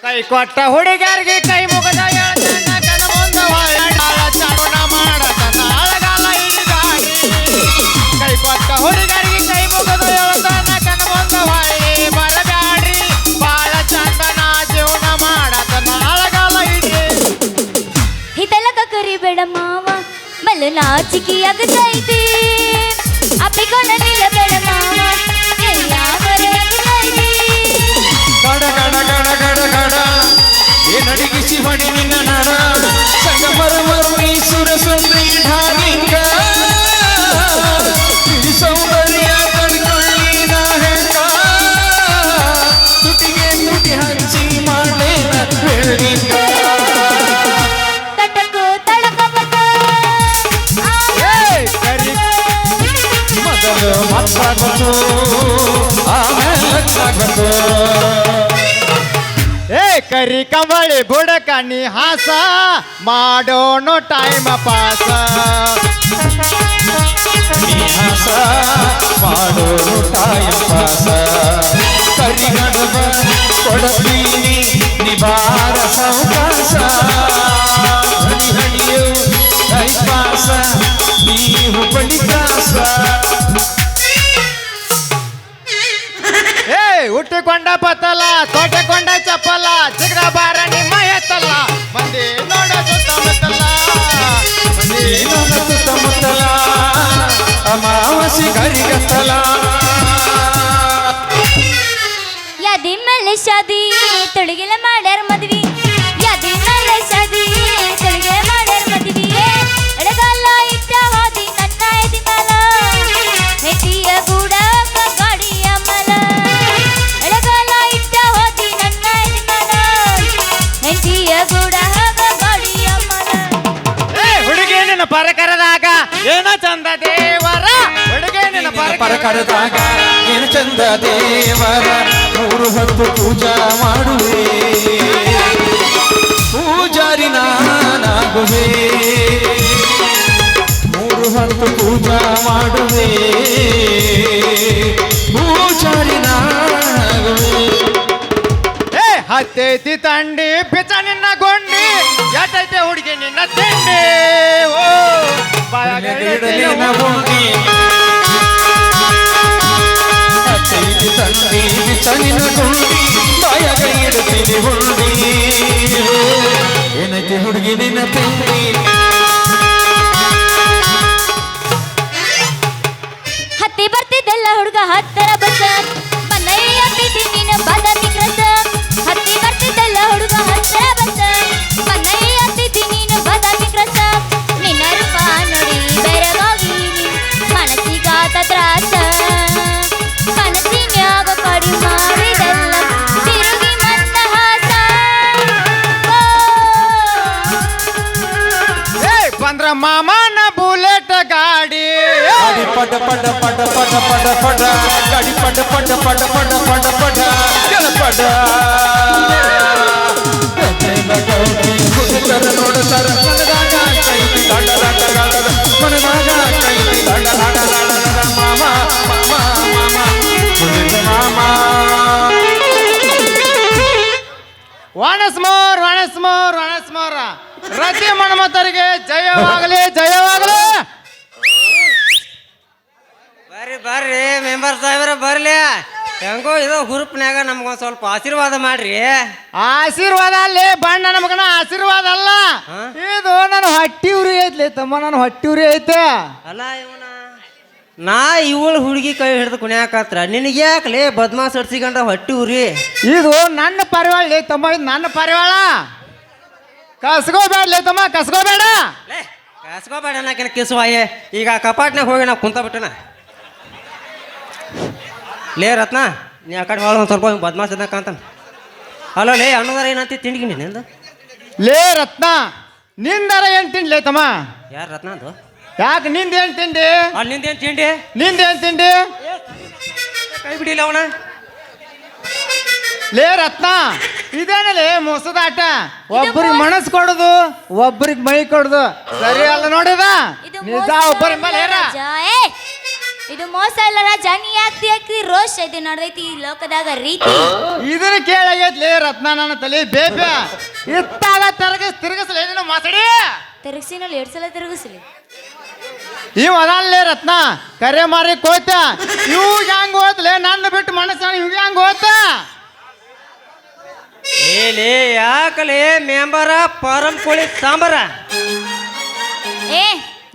ಕೈ ಕೊಟ್ಟ ಹುಡುಗರಿಗೆ ಕೈ ಮುಗದ ಹೇಳ್ತಾನ ಕಣ ಮುಂದ ಹೊಳ್ಳಾಳ ಚಾವಣ ಮಾಡತನ ಅಳಗಾಲ ಹಿಡಿದಾಡಿ. ಕೈ ಕೊಟ್ಟ ಹುಡುಗರಿಗೆ ಕೈ ಮುಗದ ಹೇಳ್ತಾನ ಕಣ ಮುಂದ ಹೊಳ್ಳಿ ಬರಬ್ಯಾಡ್ರಿ ಬಾಳ ಚಂದನ ಜೀವನ ಮಾಡತನ ಅಳಗಾಲ ಹಿಡಿ. ಹಿತಲಕ ಕರಿಬೇಡ ಮಾವ ಮಲ್ಲ ನಾಚಿಕೆ ಆಗತೈತಿ, ಅಪ್ಪಿಕೊಂಡ ನಿಲ್ಲಬೇಡ ಮಾವ ಎಲ್ಲಾದರೆ ಆಗತೈತಿ. ಗಡ ಗಡ ಗಡ ಗಡ ಗಡ ಏನಡಿಗಿಸಿ ಹೊಡಿ ನಿನ್ನ ನಡ, ಸಂಗಮರ ಮರುಳಿ ಸುರ ಸುಂದ್ರಿ ಢಾಲಿಂಗ. ಇಡಿ ಸೌಂದರ್ಯ ಕಣ್ಕೊಳ್ಳಿ ನಾ ಹೆಂಗ, ತುಟಿಗೆ ತುಟಿ ಹಚ್ಚಿ ಮಾಡೇನ ಹೇಳಿಂಗ. ತಟಕು ತಳಕಪಟ ಮೊದಲು ಮತ್ತಾಗಬೇಕು ಆಮೇಲೆ ಲಕ್ಷಾಗಬೇಕು. ಏ ಕರಿ ಕಂಬಳಿ ಬುಡಕ ನೀ ಹಾಸ ಮಾಡೋಣ ಟೈಮ್ ಪಾಸ. ನಿಹಾಸ ಮಾಡೋರು ಟೈಮ್ ಪಾಸ, ಕರಿಗಡಬ ಕೊಡತೀನಿ ನಿಬಾರ ಸೌಕಾಸ. ಹಣಿ ಹಣಿಯು ಟೈಮ್ ಪಾಸ ನೀವು ಬಳಿಕಾಸ. ಏ ಹುಟ್ಟಿಕೊಂಡ ಪತ್ತಲ ತೋಟಕೊಂಡ ಚಪ್ಪಲ ಚಿಗ್ರ ಬಾರ ನಿಮ್ಮ ಎತ್ತಲ್ಲ ಮಂದಿ ನೋಡ ಸುತ್ತಮುತ್ತಲ, ಮಂದಿ ನೀನೊಂದು ಸುತ್ತಮುತ್ತಲ ಅಮಾವಾಸಿ ಗರಿಗತ್ತಲ. ಯಾದಿ ಮೇಲೆ ಶಾದಿ ತೊಳಗಿಲ ಮಾಡ್ಯಾರ ಮದ್ವಿ, ಯಾದಿ ಮೇಲೆ ಶಾದಿ ತೊಳಗಿಲ ಮಾಡ್ಯಾರ ಮದ್ವಿ. ಎಡಗಾಲ ಇಟ್ಟ ಹಾದಿ ನನ್ನ ಎದಿ ಮ್ಯಾಲ ಹೆಟ್ಟಿಯ ಗೂಡ ಗಾಡಿಯ ಮಲ. ಕೂಡ ಹೋಗ ಗೋಡಿಯ ಮರ. ಏ ಹುಡುಗಿ ನಿನ್ನ ಪರಕರದಾಗ ಏನ ಚಂದ ದೇವರ, ಹುಡುಗಿ ನಿನ್ನ ಪರ ಪರ ಕರೆದಾಗ ಏನು ಚಂದ ದೇವರ, 3 ಹೊತ್ತು ಪೂಜಾ ಮಾಡುವೆ, ಪೂಜಾರಿ ನಾನಾಗುವೆ, 3 ಹೊತ್ತು ಪೂಜಾ ಮಾಡುವೆ, ಪೂಜಾರಿ ನಾನಾಗುವೆ. ಏ ಹತ್ತೈತಿ ತಂಡಿ ಪಿಚ ನಿನ್ನ ಗೊಂಡಿ, ಎಟ್ಟೈತೆ ಹುಡುಗಿ ನಿನ್ನ ತಿಂಡಿ. ಓ ಇಡಲಿನ ಗುಂಡಿ ಹತ್ತೈತಿ ತಂಡಿ ಬಿಚ್ಚನಿನ ಗುಂಡಿ, ಬಾಯಾಗ ಇಡ್ತೀನಿ ಹುಂಡಿ, ಏನೈತಿ ಹುಡುಗಿ ನಿನ್ನ ತಿಂಡಿ. ಹತ್ತಿ ಬರ್ತಿದ್ದೆಲ್ಲ ಹುಡುಗ ಹತ್ತರ ಬಸ, ಮನೆಯ ಹತ್ತಿದ್ದಿ ನೀನು ಬಾದಾಮಿ ಕ್ರಸ. ಹತ್ತಿ ಬರ್ತಿದ್ದೆಲ್ಲ ಹುಡುಗ ಹತ್ತರ ಬಸ, ಮನೆಯ ಹತ್ತಿದ್ದಿ ನೀನು ಬಾದಾಮಿ ಕ್ರಸ. ನಿನ್ನ ರೂಪ ನೋಡಿ ಬೆರಗಾಗಿ ಮನಸ್ಸಿಗಾತ ತ್ರಾಸ, ಮನಸ್ಸಿನ್ಯಾಗ ಕಡಿ ಮಾಡಿದೆಲ್ಲ ತಿರುಗಿ ಮಂದಹಾಸ. ಏ ಬಂದ್ರ ಮಾಮನ ಬುಲೆಟ್ ಗಾಡಿ, ಗಾಡಿ ಪಡ ಪಡ ಪಡ ಪಡ ಪಡ ಪಡ, ಗಾಡಿ ಪಡ ಪಡ ಪಡ ಪಡ ಪಡ ಪಡ, ಕೆಳ ಪಡ ಕುಡಿತರ ನೋಡುತ್ತರ ಮನದಾಗ ಕೈತಿ ದಂಡ ದಂಡ ದಂಡ, ಮನದಾಗ ಕೈತಿ ದಂಡ ದಂಡ ದಂಡ, ಮಾಮ ಮಾಮ ಮಾಮ ಕುಡಿತ ಮಾಮ. ಒಣಸ್ ಮೋರ್ ರತಿ ಮಣಮತರಿಗೆ ಜಯವಾಗಲಿ ಜಯವಾಗಲಿ. ಬರ್ರಿ ಬರ್ರಿ ಮೆಂಬರ್ ಸಾಹೇಬ್ರ ಬರ್ಲಿ. ಹೆಂಗೋ ಇದು ಹುರುಪ್ನ್ಯಾಗ ನಮ್ಗೊಂದ್ ಸ್ವಲ್ಪ ಆಶೀರ್ವಾದ ಮಾಡ್ರಿ. ಆಶೀರ್ವಾದ ಅಲ್ಲಿ ಬಣ್ಣ ನಮಗನ ಆಶೀರ್ವಾದ ಅಲ್ಲ, ಇದು ನನ್ನ ಹೊಟ್ಟಿ ಉರಿ ಐತ್ಲಿ ತಮ್ಮ, ನನ್ನ ಹೊಟ್ಟಿ ಉರಿ ಐತೆ. ಅಲ್ಲ ಇವನ ನಾ ಇವಳು ಹುಡುಗಿ ಕೈ ಹಿಡಿದು ಕುಣ್ಯಾಕತ್ರ ನಿನಗೆ ಯಾಕಲೇ ಬದ್ಮಾಸ್ ಅಡ್ಸಿಕೊಂಡ ಹೊಟ್ಟಿ ಉರಿ? ಇದು ನನ್ನ ಪರಿವಾಳ ತಮ್ಮ, ಇದು ನನ್ನ ಪರಿವಾಳ. ಕಸ್ಕೋಬೇಡ್ಲಿ ತಮ್ಮ, ಕಸ್ಕೋಬೇಡ. ಲೇ ಕಾಸ್ಕೋಬೇಡ ನಾಕಿನ ಕಿಸುವಾಯೆ. ಈಗ ಕಪಾಟ್ನಾಗ ಹೋಗಿ ನಾವು ಕುಂತ ಬಿಟ್ಟನ. ಲೇ ರತ್ನ ನೀ ಆ ಕಡೆ ಹೊಳ ಒಂದು ಸ್ವಲ್ಪ ಬದ್ಮಾಸ್ ಇದ್ದಂಗೆ ಕಾಂತಾನ. ಹಲೋ ಲೇ ಅನ್ನೋದಾರ ಏನಂತ ತಿಂಡಿಗಿ ನಿಂದ? ಲೇ ರತ್ನ ನಿಂದರ ಏನ್ ತಿಂಡ್ಲಿ ತಮ್ಮ? ಯಾರು ರತ್ನ ಅದು? ಯಾಕೆ ನಿಂದೇನ್ ತಿಂಡಿ? ಅಲ್ಲಿ ನಿಂದೇನು ತಿಂಡಿ? ನಿಂದೇನ್ ತಿಂಡಿ? ಕೈ ಬಿಡಿಲ್ಲ ಅವನ. ಲೇ ರತ್ನ ಇದೇನಲೇ ಮೋಸದಾಟ, ಒಬ್ಬರಿಗೆ ಮನಸ್ಸು ಕೊಡುದು ಒಬ್ಬರಿಗೆ ಮೈ ಕೊಡುದು ಸರಿ ಅಲ್ಲ ನೋಡಿದ. ಇದು ನಿಜ ಮೋಸ ಒಬ್ಬರ ಮೇಲೆ ಅಲ್ಲ ರಾಜ. ಏ, ಇದು ಮೋಸ ಅಲ್ಲ ರಾಜ, ನೀ ಯಾಕ್ತಿ ರೋಷ. ಇದು ನಡೆದೈತಿ ಈ ಲೋಕದಾಗ ರೀತಿ. ಇದನ್ನ ಕೇಳಾಗೈತ್ಲಿ ರತ್ನ ನನ್ನ ತಲೆ ಬೇಬೆ. ಇತ್ತಾಗ ತಿರುಗಿಸ್ಲಿ ನೀನು ಮಾತಾಡಿ. ತಿರುಗಿಸಿನಲ್ಲಿ 2 ಸಲ ತಿರುಗಿಸ್ಲಿ. ಇವ್ ಅದಲ್ಲೇ ರತ್ನ ಕರೆ ಮಾರಿ ಕೋತ, ಇವ್ ಹೆಂಗ್ ಹೋತ್ಲೆ ನನ್ನ ಬಿಟ್ಟು ಮನಸ್ಸ ಇವ್ ಹೆಂಗ್ ಹೋತ? ಲೇ ಯಾಕಲೇ ಮೆಂಬರ ಪರಂ ಕೋಳಿ ಸಾಂಬಾರ? ಏ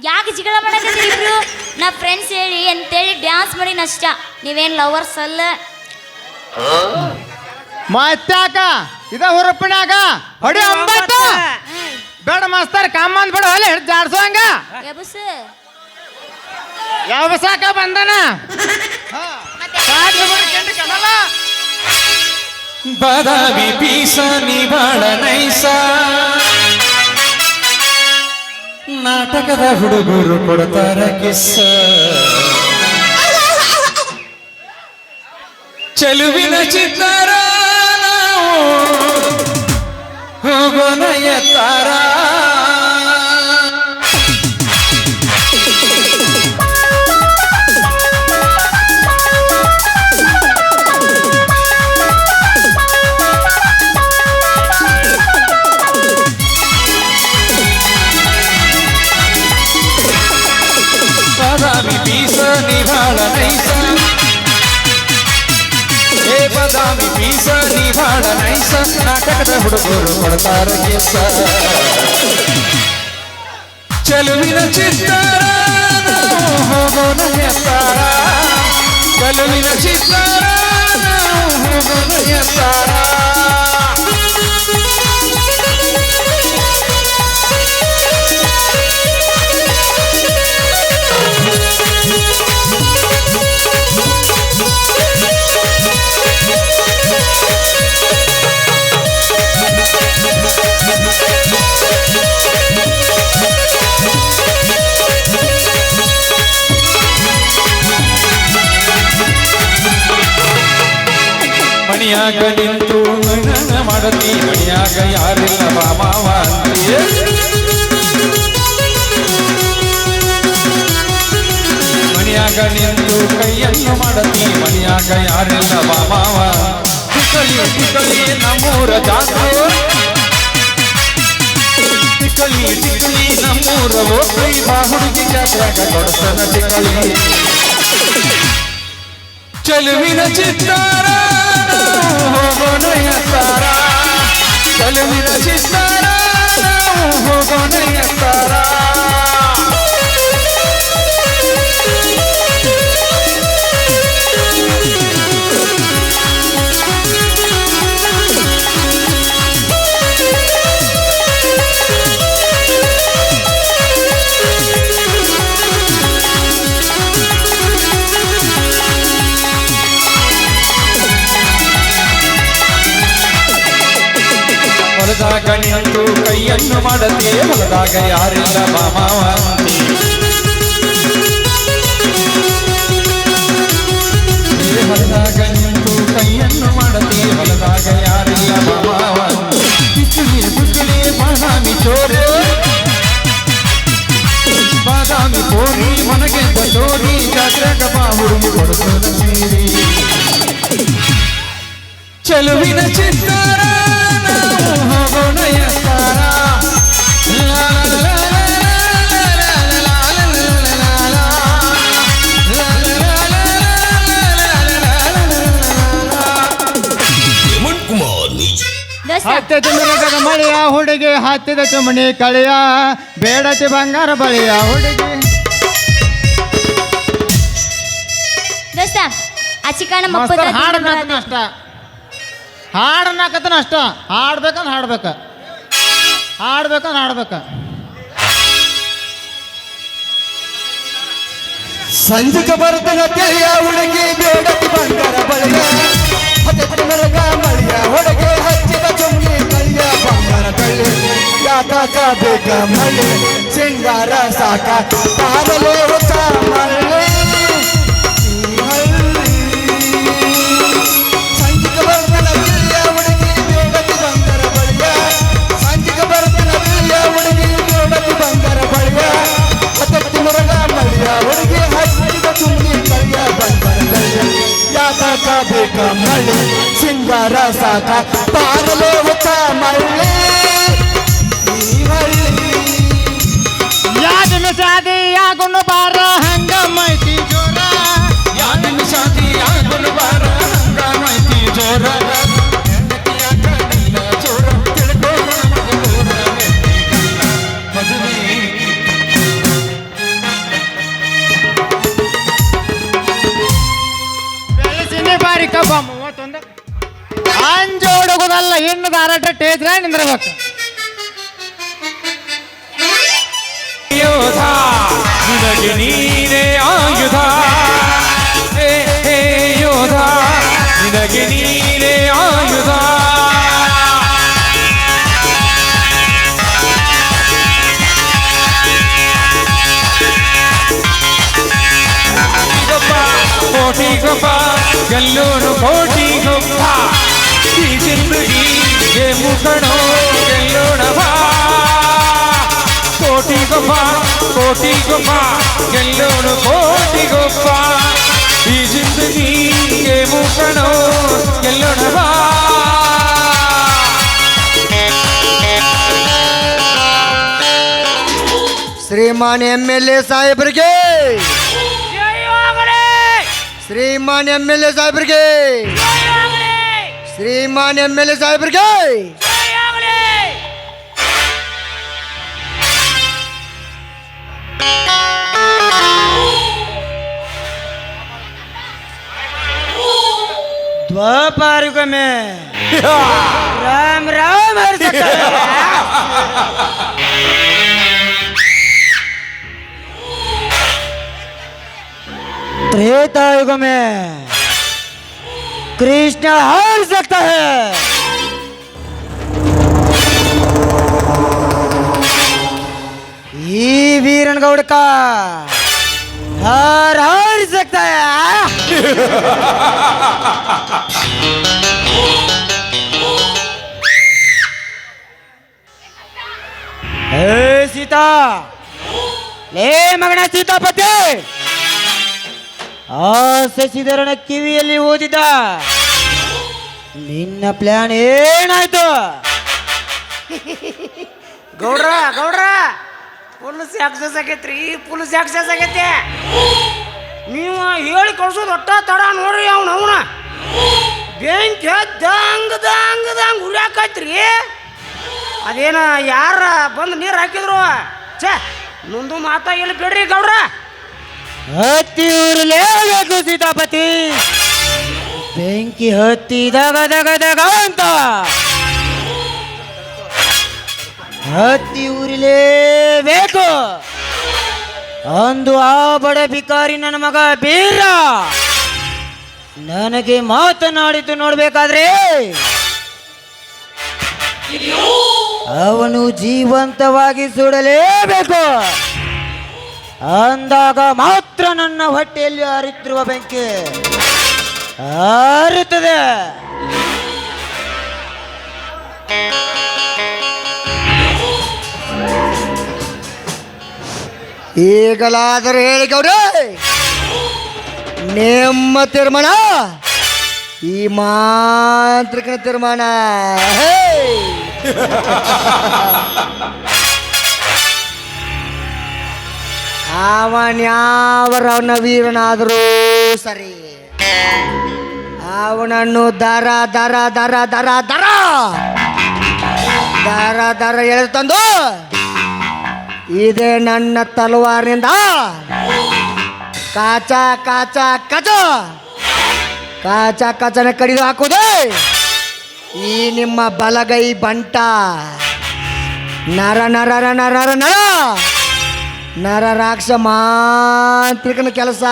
ಯಾಕೆ ಜಗಳ ಮಾಡಕತ್ತೀರಿ ಇಬ್ರು? ನಾ ಫ್ರೆಂಡ್ಸ್ ಹೇಳಿ ಅಂತೇಳಿ ಡ್ಯಾನ್ಸ್ ಮಾಡಿ ನಷ್ಟ. ನೀವೇನ್ ಲವರ್ಸ್ ಅಲ್ಲ. ಮತ್ತಾಕ ಇದ ಹುರುಪಿನಾಗ ಹೊಡಿ ಒಂಬತ್ತು ಬೇಡ ಮಾಸ್ತರ್ ಕಾಮಂದ್ ಬಿಡು ಹೊಲೆ ಹಿಡ್ದು ಜಾಡ್ಸೋಂಗ. ಎಬಸ್ ಯಾವ ಸಾಕ ಬಂದನ ಬಾದಾಮಿ ಪೀಸ ನೀ ಬಾಳ ನೈಸ, ನಾಟಕದ ಹುಡುಗರು ಕೊಡ್ತಾರ ಕಿಸ್ಸ, ಚೆಲುವಿನ ಚಿತ್ತಾರ ಹೋಗೋಣ ಎತ್ತಾರ. ಬಾದಾಮಿ ಪೀಸ ನೀ ಬಾಳ ನೈಸ, ಏ ಬಾದಾಮಿ ಪೀಸ ನೀ ಬಾಳ ನೈಸ, ನಾಟಕದ ಹುಡುಗರು ಕೊಡ್ತಾರ ಕಿಸ್ಸ, ಚೆಲುವಿನ ಚಿತ್ತಾರ ನಾವು ಹೋಗೋಣ ಎತ್ತಾರ, ಚೆಲುವಿನ ಚಿತ್ತಾರ ನಾವು ಹೋಗೋಣ ಎತ್ತಾರ. ಮಣಿಯಾಗ ನಿಂತು ನನ್ನ ಮಾಡತಿ ಮಣಿಯಾಗ ಯಾರಿಲ್ಲ ಮಾವ ಅಂತೀಯ ಮಣಿಯಾಗ ನಿಂತು ಕೈಯನ್ನು ಮಾಡತಿ ಮಣಿಯಾಗ ಯಾರಿಲ್ಲ ಮಾವ ಟಿಕಳಿ ಟಿಕಳಿ ನಮ್ಮೂರ ಜಾತ್ರೆ ಟಿಕಳಿ ಟಿಕಳಿ ನಮ್ಮೂರ ಹೋಗ್ರಿ ಬಾ ಹುಡುಗಿ ಜಾತ್ರೆಗ ಕೊಡ್ಸನ ಟಿಕಳಿ ಚಲುವಿನ ಚಿತ್ತಾರ ಹೋಗೋಣ ಎತ್ತಾರ ಚಲುವಿನ ಚಿತ್ತಾರ ಹೋಗೋಣ ಎತ್ತಾರ ಹೊಲದಾಗ ನಿಂತು ಕೈಯನ್ನು ಮಾಡತಿ ಹೊಲದಾಗ ಯಾರಿಲ್ಲ ಮಾವ ಹೊಲದಾಗ ನಿಂತು ಕೈಯನ್ನು ಮಾಡತಿ ಹೊಲದಾಗ ಯಾರಿಲ್ಲ ಮಾವ ಬಿಸಿಲಿ ಬಿಸಿಲಿ ಬಾದಾಮಿ ಚೋರೆ ಬಾದಾಮಿ ಕೋರಿ ಮನಗೆ ತೋರಿ ಜಾತ್ರೆಗ ಬಾ ಹುಡುಗಿ ಕೊಡಿಸೋದ ಸೀರಿ ಚಲುವಿನ ಚಿತ್ತಾರ ಹೋಗೋಣ ಎತ್ತಾರ ದೋಸ್ತ ಹತ್ತದ ಮಿರಗದ ಮಳೆಯ ಹುಡುಗಿ ಹತ್ತಿದ ಚುಮಣಿ ಕಳೆಯ ಬೇಡತಿ ಬಂಗಾರ ಬಳಿಯ ಹುಡುಗಿ ದೋಸ್ತ ಆ ಚಿಕ್ಕಣ್ಣ ಮಸ್ತ್ ಮಕ್ಕಳ ಹಾಡನಾಕನ ಅಷ್ಟ ಹಾಡನಾಕತನ ಅಷ್ಟ ಹಾಡ್ಬೇಕಂದ್ ಹಾಡ್ಬೇಕ ಹಾಡ್ಬೇಕಂದ್ ಹಾಡ್ಬೇಕ ಸಂಜಿಕ ಬರ್ತನ ತಿಳಿಯ ಹುಡುಗಿ ಬೇಡತಿ ಬಂಗಾರ ಬಳಿಯ ಹತ್ತಿರ ಮೆರಗ ಮಳಿಯ ಹುಡುಗಿ ಹಚ್ಚಿದ ಚುಮ್ಗಿ ಕಳಿಯ ಬಂಗಾರ ಕಳ್ಳಿ ಯಾಕ ಬೇಕ ಮಳ್ಳಿ ಸಿಂಗಾರ ಸಾಕ ಪಾರಲೆ ಹೊಸ ಮಳ್ಳಿ ಸಂಜಿಕ ಬರ್ತನ ತಿಳಿಯ ಹುಡುಗಿ ಬೇಡತಿ ಬಂಗಾರ ಬಳಿಯ ಸಂಜಿಕ ಬರ್ತನ ತಿಳಿಯ ಹುಡುಗಿ ಬೇಡತಿ ಬಂಗಾರ ಬಳಿಯ ಹತ್ತಿರ ಮೆರಗ ಮಳಿಯ ಹುಡುಗಿ ಹಚ್ಚಿದ ಚುಮ್ಗಿ ಕಳಿಯ ಬಂಗಾರ ಕಳ್ಳಿ ಯಾಕ ಬೇಕ ಮಳ್ಳಿ ಸಿಂಗಾರ ಸಾಕ ಪಾರಲೆ ಹೊಸ ಮಳ್ಳಿ ಯಾದನ ಸಾದಿ ಯಾಗುಣ ಬಾರ ಹಂಗ ಮೈತಿ ಜೋರ ಯಾದಿನ ಶಾದಿ ಆಗುಲು ಬಾರ ಹಂಗ ಮೈತಿ ಜೋರ ಚೋರ ತಿಳ್ಕೋಣ ಮದುವೆ ಬೆಳಸಿನಿ ಬಾರಿ ಕಬ್ಬ 31 ಅಂಜೋಡುಗುದಲ್ಲ ಇನ್ನು ದಾರಾಟ ಟೇಜ್ರ ನಿಂದಿರ್ಬೇಕು ಯೋಧ ನಿನಗೆ ನೀನೇ ಆಯುಧ ಹೇ ಯೋಧ ನಿನಗೆ ನೀನೇ ಆಯುಧ ಕೋಟಿ ಗೊಬ್ಬ ಗೆಲ್ಲೋನು ಕೋಟಿ ಗೊಬ್ಬ ಈ ಜಿಂದಗಿಗೆ ಮುಖಣೋ ಗೆಲ್ಲೋಣ ಬಾ ಕೋಟಿ ಗೊಬ್ಬ ಗೆಲ್ಲೋನು ಕೋಟಿ ಗೊಬ್ಬ ಈ ಜಿಂದಗಿಗೆ ಮುಖಣೋ ಗೆಲ್ಲೋಣ ಬಾ ಶ್ರೀಮಾನ್ MLA ಸಾಹೇಬ್ರಿಗೆ ಶ್ರೀಮಾನ್ MLA ಸಾಹೇಬ್ರಿಗೆ ಶ್ರೀಮಾನ್ MLA ಸಾಹೇಬ್ರಿಗೆ द्वापर युग में राम राम हर सकता है। त्रेता युग में कृष्ण हर सकता है। ಈ ವೀರನಗೌಡ का हर सकता है। ಏ ಸೀತಾ, ಲೇ ಮಗನ ಸೀತಾಪತಿ, ಆ ಶಶಿಧರನ ಕಿವಿಯಲ್ಲಿ ಓದಿದ ನಿನ್ನ ಪ್ಲಾನ್ ಏನಾಯ್ತು? ಗೌಡ್ರ ಗೌಡ್ರ ಫುಲ್ ಸಕ್ಸಸ್ ಆಗೈತ್ರಿ, ಫುಲ್ ಸಕ್ಸಸ್ ಆಗೈತೆ. ನೀವು ಹೇಳಿ ಕಳ್ಸೋದು ಒಟ್ಟ ತಡ ನೋಡ್ರಿ. ಅವನ ಬೆಂಕಿ ದಂಗ್ ದಂಗ್ ದಂಗ್ ಉರಿಯಾಕೈತ್ರಿ. ಅದೇನ ಯಾರ ಬಂದು ನೀರು ಹಾಕಿದ್ರು ಛೇ, ಮುಂದು ಮಾತಾ ಎಲ್ಲಿ ಬಿಡ್ರಿ ಗೌಡ್ರ. ಹತ್ತಿ ಉರ್ಲೇಬೇಕು ಸೀತಾಪತಿ, ಬೆಂಕಿ ಹತ್ತಿ ದಗ ದಗ ದಗ ಅಂತ ಹತ್ತಿ ಉರಿಲೇಬೇಕು. ಅಂದು ಆ ಬಡ ಭಿಕಾರಿ ನನ್ನ ಮಗ ಬೀರ ನನಗೆ ಮಾತನಾಡಿದ್ದು ನೋಡ್ಬೇಕಾದ್ರೆ ಅವನು ಜೀವಂತವಾಗಿ ಸುಡಲೇಬೇಕು. ಅಂದಾಗ ಮಾತ್ರ ನನ್ನ ಹೊಟ್ಟೆಯಲ್ಲಿ ಹರಿತಿರುವ ಬೆಂಕಿ ಹಾರುತ್ತದೆ. ಈಗಲಾದರೂ ಹೇಳಿ ಗೌಡ್ರೆ, ನಿಮ್ಮ ತೀರ್ಮಾನ ಈ ಮಾಂತ್ರಿಕನ ತೀರ್ಮಾನ. ಅವನ್ಯಾವರವನ ವೀರನಾದರೂ ಸರಿ, ಅವನನ್ನು ದರ ದರ ದರ ದರ ದರ ದರ ದರ ಎಳೆದು ತಂದು ಇದೇ ನನ್ನ ತಲವಾರಿನಿಂದ ಕಾಚ ಕಾಚ ಕಚ ಕಾಚ ಕಚನ ಕಡಿದು ಹಾಕುವುದೇ ಈ ನಿಮ್ಮ ಬಲಗೈ ಬಂಟ. ನರ ನರ ನರ ನರ ನರ ನರ ರಾಕ್ಷ ಮಾಂತ್ರಿಕನ ಕೆಲಸ.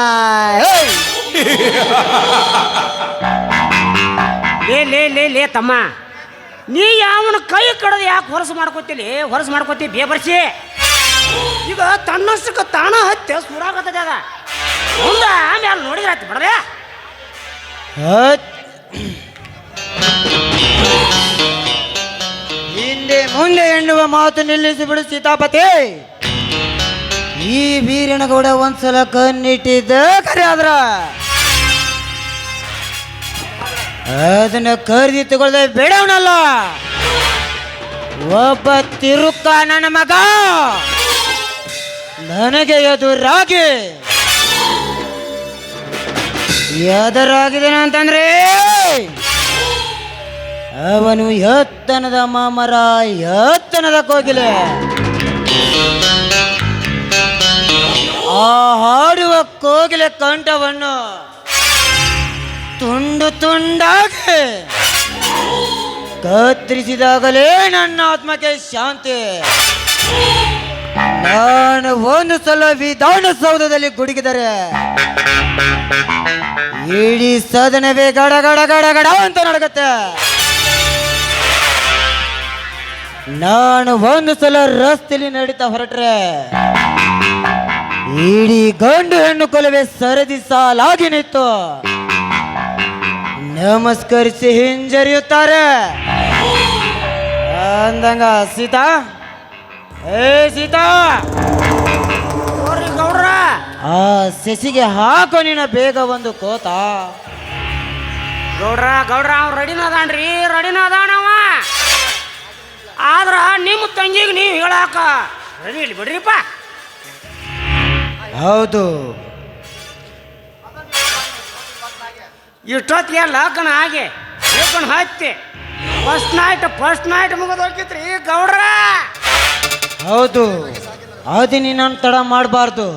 ಲೇ ಲೇ ಲೇ ಲೇ ತಮ್ಮ, ನೀ ಯಾವನ ಕೈ ಕಡದು ಯಾಕೆ ಹೊರಸು ಮಾಡ್ಕೋತೀಲಿ? ಹೊರಸು ಮಾಡ್ಕೋತಿ ಬೇಬರ್ಸಿ. ಈಗ ತನ್ನಷ್ಟಕ್ಕೆ ತಾಣ ಹತ್ಯೆ ಸುರಾಗತ್ತದೆ. ಅದ ಮುಂದೆ ಆಮೇಲೆ ನೋಡಿದ್ರೆ ಆಯ್ತು ಬಿಡ್ರೆ. ಹಿಂದೆ ಮುಂದೆ ಎನ್ನುವ ಮಾತು ನಿಲ್ಲಿಸಿ ಬಿಡು ಸೀತಾಪತಿ. ಈ ವೀರನಗೌಡ ಒಂದ್ಸಲ ಕಣ್ಣಿಟ್ಟಿದ್ದ ಖರೆ ಆದ್ರ ಅದನ್ನ ಖರೀದಿ ತಗೊಳ್ದೆ ಬೇಡವನಲ್ಲ. ಒಬ್ಬ ತಿರುಕ ನನ್ನ ಮಗ ನನಗೆ ಎದುರಾಗಿ ಅಂತಂದ್ರೆ ಅವನು ಎತ್ತನದ ಮಾಮರ, ಎತ್ತನದ ಕೋಗಿಲೆ. ಆ ಹಾಡುವ ಕೋಗಿಲೆ ಕಂಠವನ್ನು ತುಂಡು ತುಂಡಾಗಿ ಕತ್ತರಿಸಿದಾಗಲೇ ನನ್ನ ಆತ್ಮಕ್ಕೆ ಶಾಂತಿ. ನಾನು ಒಂದು ಸಲ ವಿಧಾನಸೌಧದಲ್ಲಿ ಗುಡುಗಿದರೆ ಇಡೀ ಸದನವೇ ಗಡ ಗಡ ಗಡ ಗಡ ಅಂತ ನಡಗತ್ತೆ. ನಾನು ಒಂದು ಸಲ ರಸ್ತೆಯಲ್ಲಿ ನಡೀತಾ ಹೊರಟ್ರೆ ಇಡೀ ಗಂಡು ಹೆಣ್ಣು ಕೊಲವೇ ಸರದಿ ಸಾಲಾಗಿ ನಿಂತು ನಮಸ್ಕರಿಸಿ ಹಿಂಜರಿಯುತ್ತಾರೆ. ಅಂದಂಗ ಸೀತಾ, ಏ ಸೀತಾ, ಗೌಡ್ರ ಆ ಸೆಸಿಗೆ ಹಾಕೋ ನೀನ ಬೇಗ ಒಂದು ಕೋತ. ಗೌಡ್ರ ಗೌಡ್ರ ಅವ್ ರೆಡಿನ ಅದಾನ್ರಿ, ರೆಡಿನ ಅದಾನವ. ಆದ್ರ ನಿಮ್ಮ ತಂಗಿಗೆ ನೀವು ಹೇಳಾಕ ರೆಡಿ ಇಲ್ಲಿ ಬಿಡ್ರಿಪ್ಪ. ಹೌದು, ಇಷ್ಟೊತ್ತಿಗೆ ಲಗ್ನ ಆಗಿ ಲಗ್ನ ಹತ್ತಿ ಫಸ್ಟ್ ನೈಟ್ ಮುಗಿದು ಹೋಗಿತ್ರಿ ಗೌಡ್ರ. ಹೌದು, ಅದು ನೀನು ತಡ ಮಾಡಬಾರ್ದು.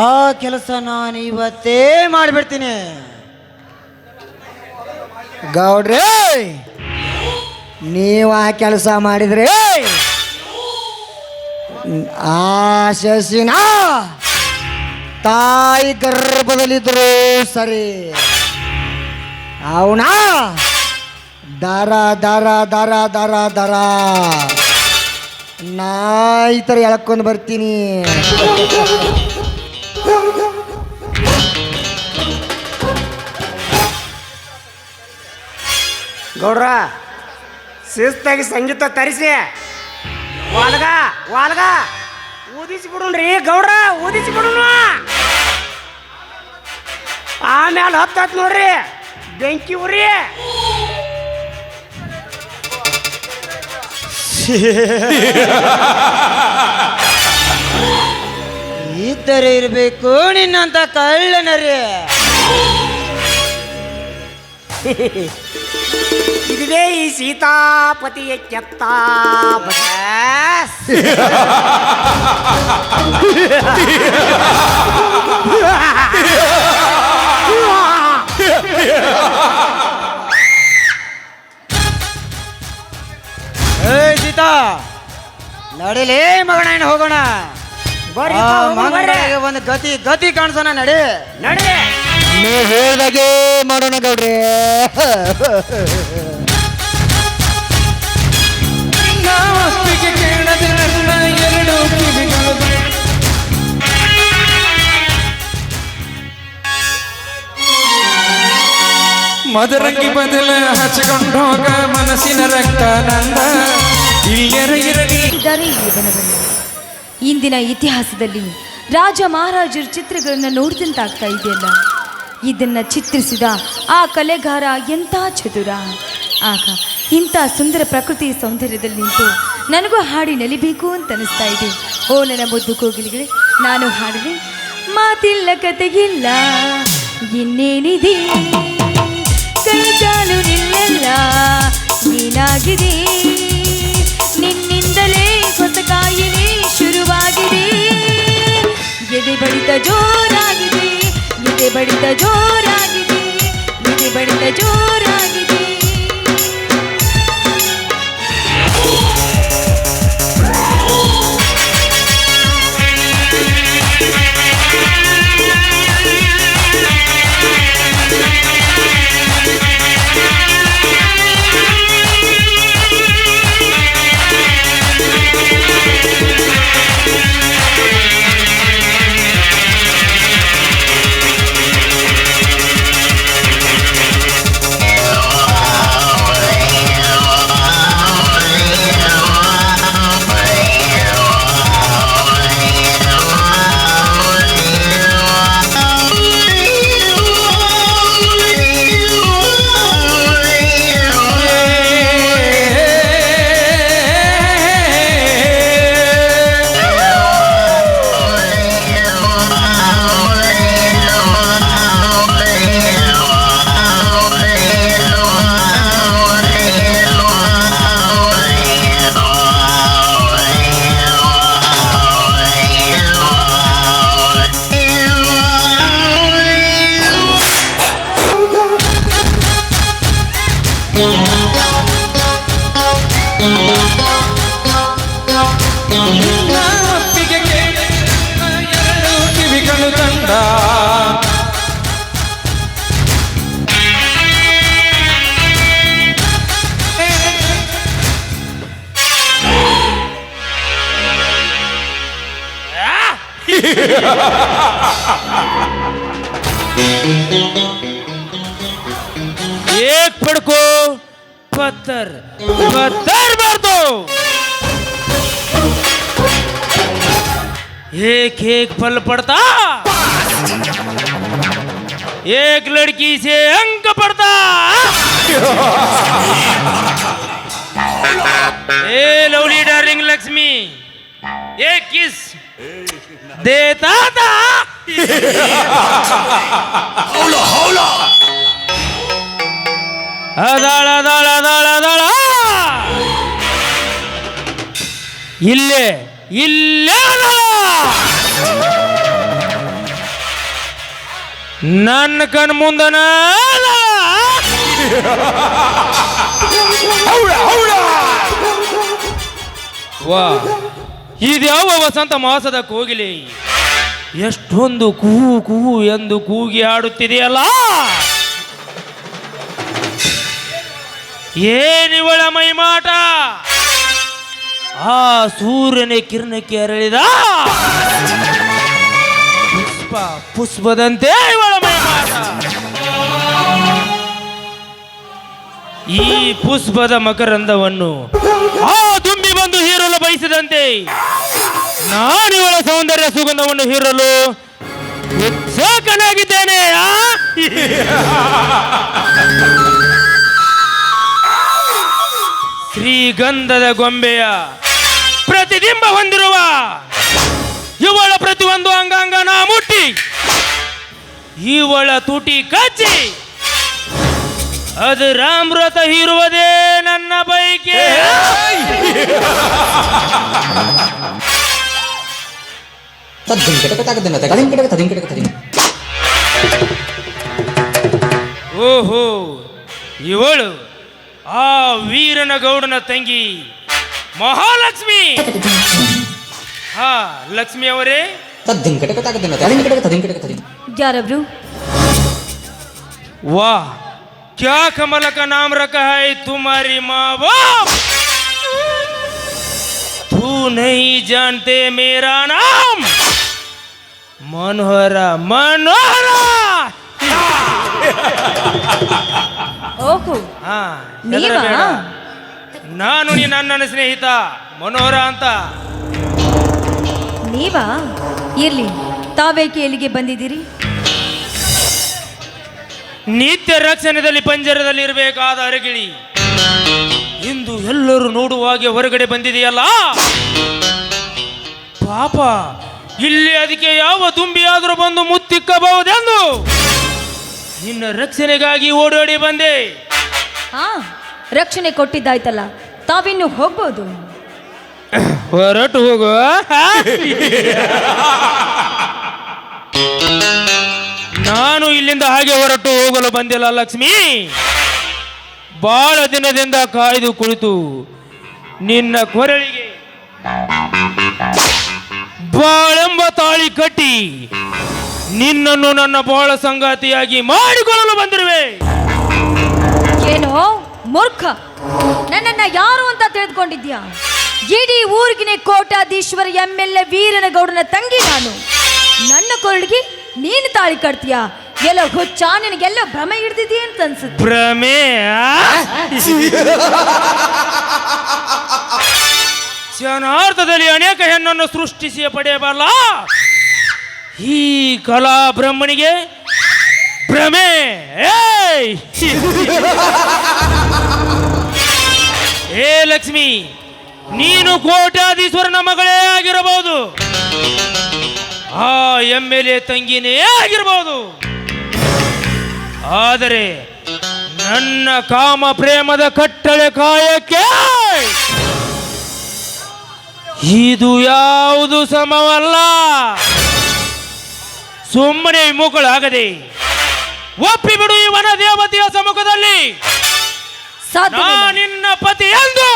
ಆ ಕೆಲಸ ನಾನು ಇವತ್ತೇ ಮಾಡಿಬಿಡ್ತೀನಿ. ಗೌಡ್ರೆ, ನೀವು ಆ ಕೆಲಸ ಮಾಡಿದ್ರೆ ಆ ಶಶಿನ ತಾಯಿ ಗರ್ಭದಲ್ಲಿದ್ರು ಸರಿ, ಅವನ ದರ ದರ ದರ ದರ ದರ ನಾ ಈ ಥರ ಎಳ್ಕೊಂಡು ಬರ್ತೀನಿ. ಗೌಡ್ರ ಶಿಸ್ತಾಗಿ ಸಂಗೀತ ತರಿಸಿ ವಾಲ್ಗ ವಾಲ್ಗ ಊದಿಸಿ ಬಿಡುನ್ರಿ ಗೌಡ್ರ ಊದಿಸಿ ಬಿಡುನು ಆಮೇಲೆ ಹತ್ತತ್ ನೋಡ್ರಿ ಬೆಂಕಿ ಉರಿ ಇದ್ದರೆ ಇರಬೇಕು ನಿನ್ನಂತ ಕಳ್ಳನರಿ. ಇದುವೇ ಈ ಸೀತಾಪತಿಯ ಕೆತ್ತ ಏ ಸೀತಾ ನಡಿಲೇ ಮಗನ ಏನು ಹೋಗೋಣ. ಬರ್ರಿ ಆ ಬರ್ರಿ ಮಂಗನಿಗೆ ಒಂದು ಗತಿ ಗತಿ ಕಾಣಿಸೋಣ ನಡಿ. ನಡ್ರಿ ನೀವು ಹೇಳ್ದಾಗೆ ಮಾಡೋಣ ಗೌಡ್ರಿ. ನಾವೊಪ್ಪಿಗೆ ಕೇಳದೆ ನನ್ನ ಎರಡು ಕಿವಿಗಳು ಮದರಂಗಿ ಬದಲ ಹಚ್ಚಿಕೊಂಡು ಹೋಗ ಮನಸ್ಸಿನ ರಕ್ತ ನಂದ ಇಲ್ಲಿಯರ ಇರಲಿ. ಇದ್ದಾರೆ ಈ ಬನದಲ್ಲಿ. ಇಂದಿನ ಇತಿಹಾಸದಲ್ಲಿ ರಾಜ ಮಹಾರಾಜರ ಚಿತ್ರಗಳನ್ನು ನೋಡಿದಂತಾಗ್ತಾ ಇದೆಯಲ್ಲ. ಇದನ್ನು ಚಿತ್ರಿಸಿದ ಆ ಕಲೆಗಾರ ಎಂಥ ಚತುರ. ಆಗ ಇಂಥ ಸುಂದರ ಪ್ರಕೃತಿ ಸೌಂದರ್ಯದಲ್ಲಿ ನಿಂತು ನನಗೂ ಹಾಡಿ ನಲಿಬೇಕು ಅಂತ ಅನಿಸ್ತಾ ಇದೆ. ಓ ನನ್ನ ಮುದ್ದು ಕೋಗಿಲಿಗಳೇ, ನಾನು ಹಾಡಲಿ. ಮಾತಿಲ್ಲ ಕತೆಗಿಲ್ಲ ಇನ್ನೇನಿದೆ, ಕೈಕಾಲು ನಿಲ್ಲೆಲ್ಲ ನೀನಾಗಿದೆ, ನಿನ್ನಿಂದಲೇ ಹೊಸ ಕಾಯಿಲೆ ಶುರುವಾಗಿದೆ. ಎದೆ ಬಡಿತ ಜೋರಾಗಿದೆ, ಎದೆ ಬಡಿತ ಜೋರಾಗಿದೆ, ಎದೆ ಬಡಿತ ಜೋರಾಗಿದೆ. ನಾವೊಪ್ಪಿಗೆ ಕೇಳದೆ ನನ್ನ ಎರಡು ಕಿವಿಗಳು ಕಂಡ एक फड़को पत्थर पत्थर मार दो, एक एक फल पड़ता, एक लड़की से अंक पड़ता. ए लवली डार्लिंग लक्ष्मी, एक किस देता था. ಅದಾಳ ಅದಾಳ ಅದಾಳ ಅದಾಳ ಇಲ್ಲೇ ಇಲ್ಲೇ ಅದಾಳ. ನನ್ನ ಕಣ್ ಮುಂದನ ವಾ, ಇದ್ಯಾವ ವಸಂತ ಮಾಸದ ಕೋಗಿಲೆ ಎಷ್ಟೊಂದು ಕೂಗು ಕೂಗು ಎಂದು ಕೂಗಿ ಆಡುತ್ತಿದೆಯಲ್ಲ. ಏನಿವಳ ಮೈಮಾಟ, ಆ ಸೂರ್ಯನ ಕಿರಣಕ್ಕೆ ಅರಳಿದ ಪುಷ್ಪ ಪುಷ್ಪದಂತೆ ಇವಳ ಮೈಮಾಟ. ಈ ಪುಷ್ಪದ ಮಕರಂದವನ್ನು ಆ ದುಂಬಿ ಬಂದು ಹೀರಲು ಬಯಸಿದಂತೆ ನಾನಿವಳ ಸೌಂದರ್ಯ ಸುಗಂಧವನ್ನು ಹೀರಲು ಉತ್ಸುಕನಾಗಿದ್ದೇನೆ. ಶ್ರೀಗಂಧದ ಗೊಂಬೆಯ ಪ್ರತಿಬಿಂಬ ಹೊಂದಿರುವ ಇವಳ ಪ್ರತಿಯೊಂದು ಅಂಗಾಂಗನ ಮುಟ್ಟಿ ಇವಳ ತುಟಿ ಕಚ್ಚಿ ಅದು ರಾಮೃತ ಹೀರುವುದೇ ನನ್ನ ಬಯಕೆ. ಓಹೋ, ಇವಳು ಆ ವೀರನ ಗೌಡನ ತಂಗಿ ಮಹಾಲಕ್ಷ್ಮಿ. ಹಾ, ಲಕ್ಷ್ಮಿ ಅವರೇ, ಯಾರಬ್ರು? वाह, क्या कमल का नाम रखा है तुम्हारी माँ बाप. तू नहीं जानते मेरा नाम मनोहरा. मनोहरा. ಓಹೋ, ಹಾ, ನೀವಾ? ನಾನು ನನ್ನ ಸ್ನೇಹಿತ ಮನೋಹರ ಅಂತ. ನೀವಾ? ಇರ್ಲಿ, ತಾವೇಕೆ ಇಲ್ಲಿಗೆ ಬಂದಿದ್ದೀರಿ? ನಿತ್ಯ ರಕ್ಷಣೆಯಲ್ಲಿ ಪಂಜರದಲ್ಲಿ ಇರಬೇಕಾದ ಅರಗಿಳಿ ಇಂದು ಎಲ್ಲರೂ ನೋಡುವ ಹಾಗೆ ಹೊರಗಡೆ ಬಂದಿದೆಯಲ್ಲ ಪಾಪ, ಇಲ್ಲಿ ಅದಕ್ಕೆ ಯಾವ ದುಂಬಿಯಾದರೂ ಬಂದು ಮುತ್ತಿಕ್ಕಬಹುದೆಂದು ನಿನ್ನ ರಕ್ಷಣೆಗಾಗಿ ಓಡೋಡಿ ಬಂದೆ. ಹಾ, ರಕ್ಷಣೆ ಕೊಟ್ಟಿದ್ದಾಯ್ತಲ್ಲ, ತಾವಿನ್ನು ಹೋಗ್ಬೋದು. ಹೊರಟು ಹೋಗು. ನಾನು ಇಲ್ಲಿಂದ ಹಾಗೆ ಹೊರಟು ಹೋಗಲು ಬಂದಿಲ್ಲ ಲಕ್ಷ್ಮಿ. ಬಹಳ ದಿನದಿಂದ ಕಾಯ್ದು ಕುಳಿತು ನಿನ್ನ ಕೊರಳಿಗೆ ಬಾಳೆಂಬ ತಾಳಿ ಕಟ್ಟಿ ನಿನ್ನನ್ನು ನನ್ನ ಬಾಳ ಸಂಗಾತಿಯಾಗಿ ಮಾಡಿಕೊಳ್ಳಲು ಬಂದಿರುವೆ. ಏನೋ ಮೂರ್ಖ, ನನ್ನನ್ನ ಯಾರು ಅಂತ ತಿಳಿದುಕೊಂಡಿದ್ಯಾ? ಇಡೀ ಊರಿಗಿನ ಕೋಟಾಧೀಶ್ವರ MLA ವೀರನ ಗೌಡನ ತಂಗಿ ನಾನು. ನನ್ನ ಕೊರಳಿಗೆ ನೀನು ತಾಳಿ ಕಟ್ತೀಯಾ? ಎಲ್ಲ ಹುಚ್ಚ, ನಿನಗೆಲ್ಲ ಭ್ರಮೆ ಹಿಡ್ದಿದೀಯ ಅಂತ ಅನ್ಸುತ್ತೆ. ಭ್ರಮೆ? ಜನಾರ್ಥದಲ್ಲಿ ಅನೇಕ ಹೆಣ್ಣನ್ನು ಸೃಷ್ಟಿಸಿ ಪಡೆಯಬಲ್ಲ ಈ ಕಲಾ ಬ್ರಹ್ಮನಿಗೆ ಭ್ರಮೆ? ಏ ಲಕ್ಷ್ಮಿ, ನೀನು ಕೋಟ್ಯಾಧೀಶ್ವರನ ಮಗಳೇ ಆಗಿರಬಹುದು, ಆ MLA ತಂಗಿನೇ ಆಗಿರಬಹುದು, ಆದರೆ ನನ್ನ ಕಾಮ ಪ್ರೇಮದ ಕಟ್ಟಳೆ ಕಾಯಕ್ಕೆ ಇದು ಯಾವುದು ಸಮವಲ್ಲ. ಸುಮ್ಮನೆ ವಿಮುಖಳಾಗದೆ ಒಪ್ಪಿ ಬಿಡು ಈ ವನ ದೇವತೆಯ ಸಮ್ಮುಖದಲ್ಲಿ ನಿನ್ನ ಪತಿ ಎಂದು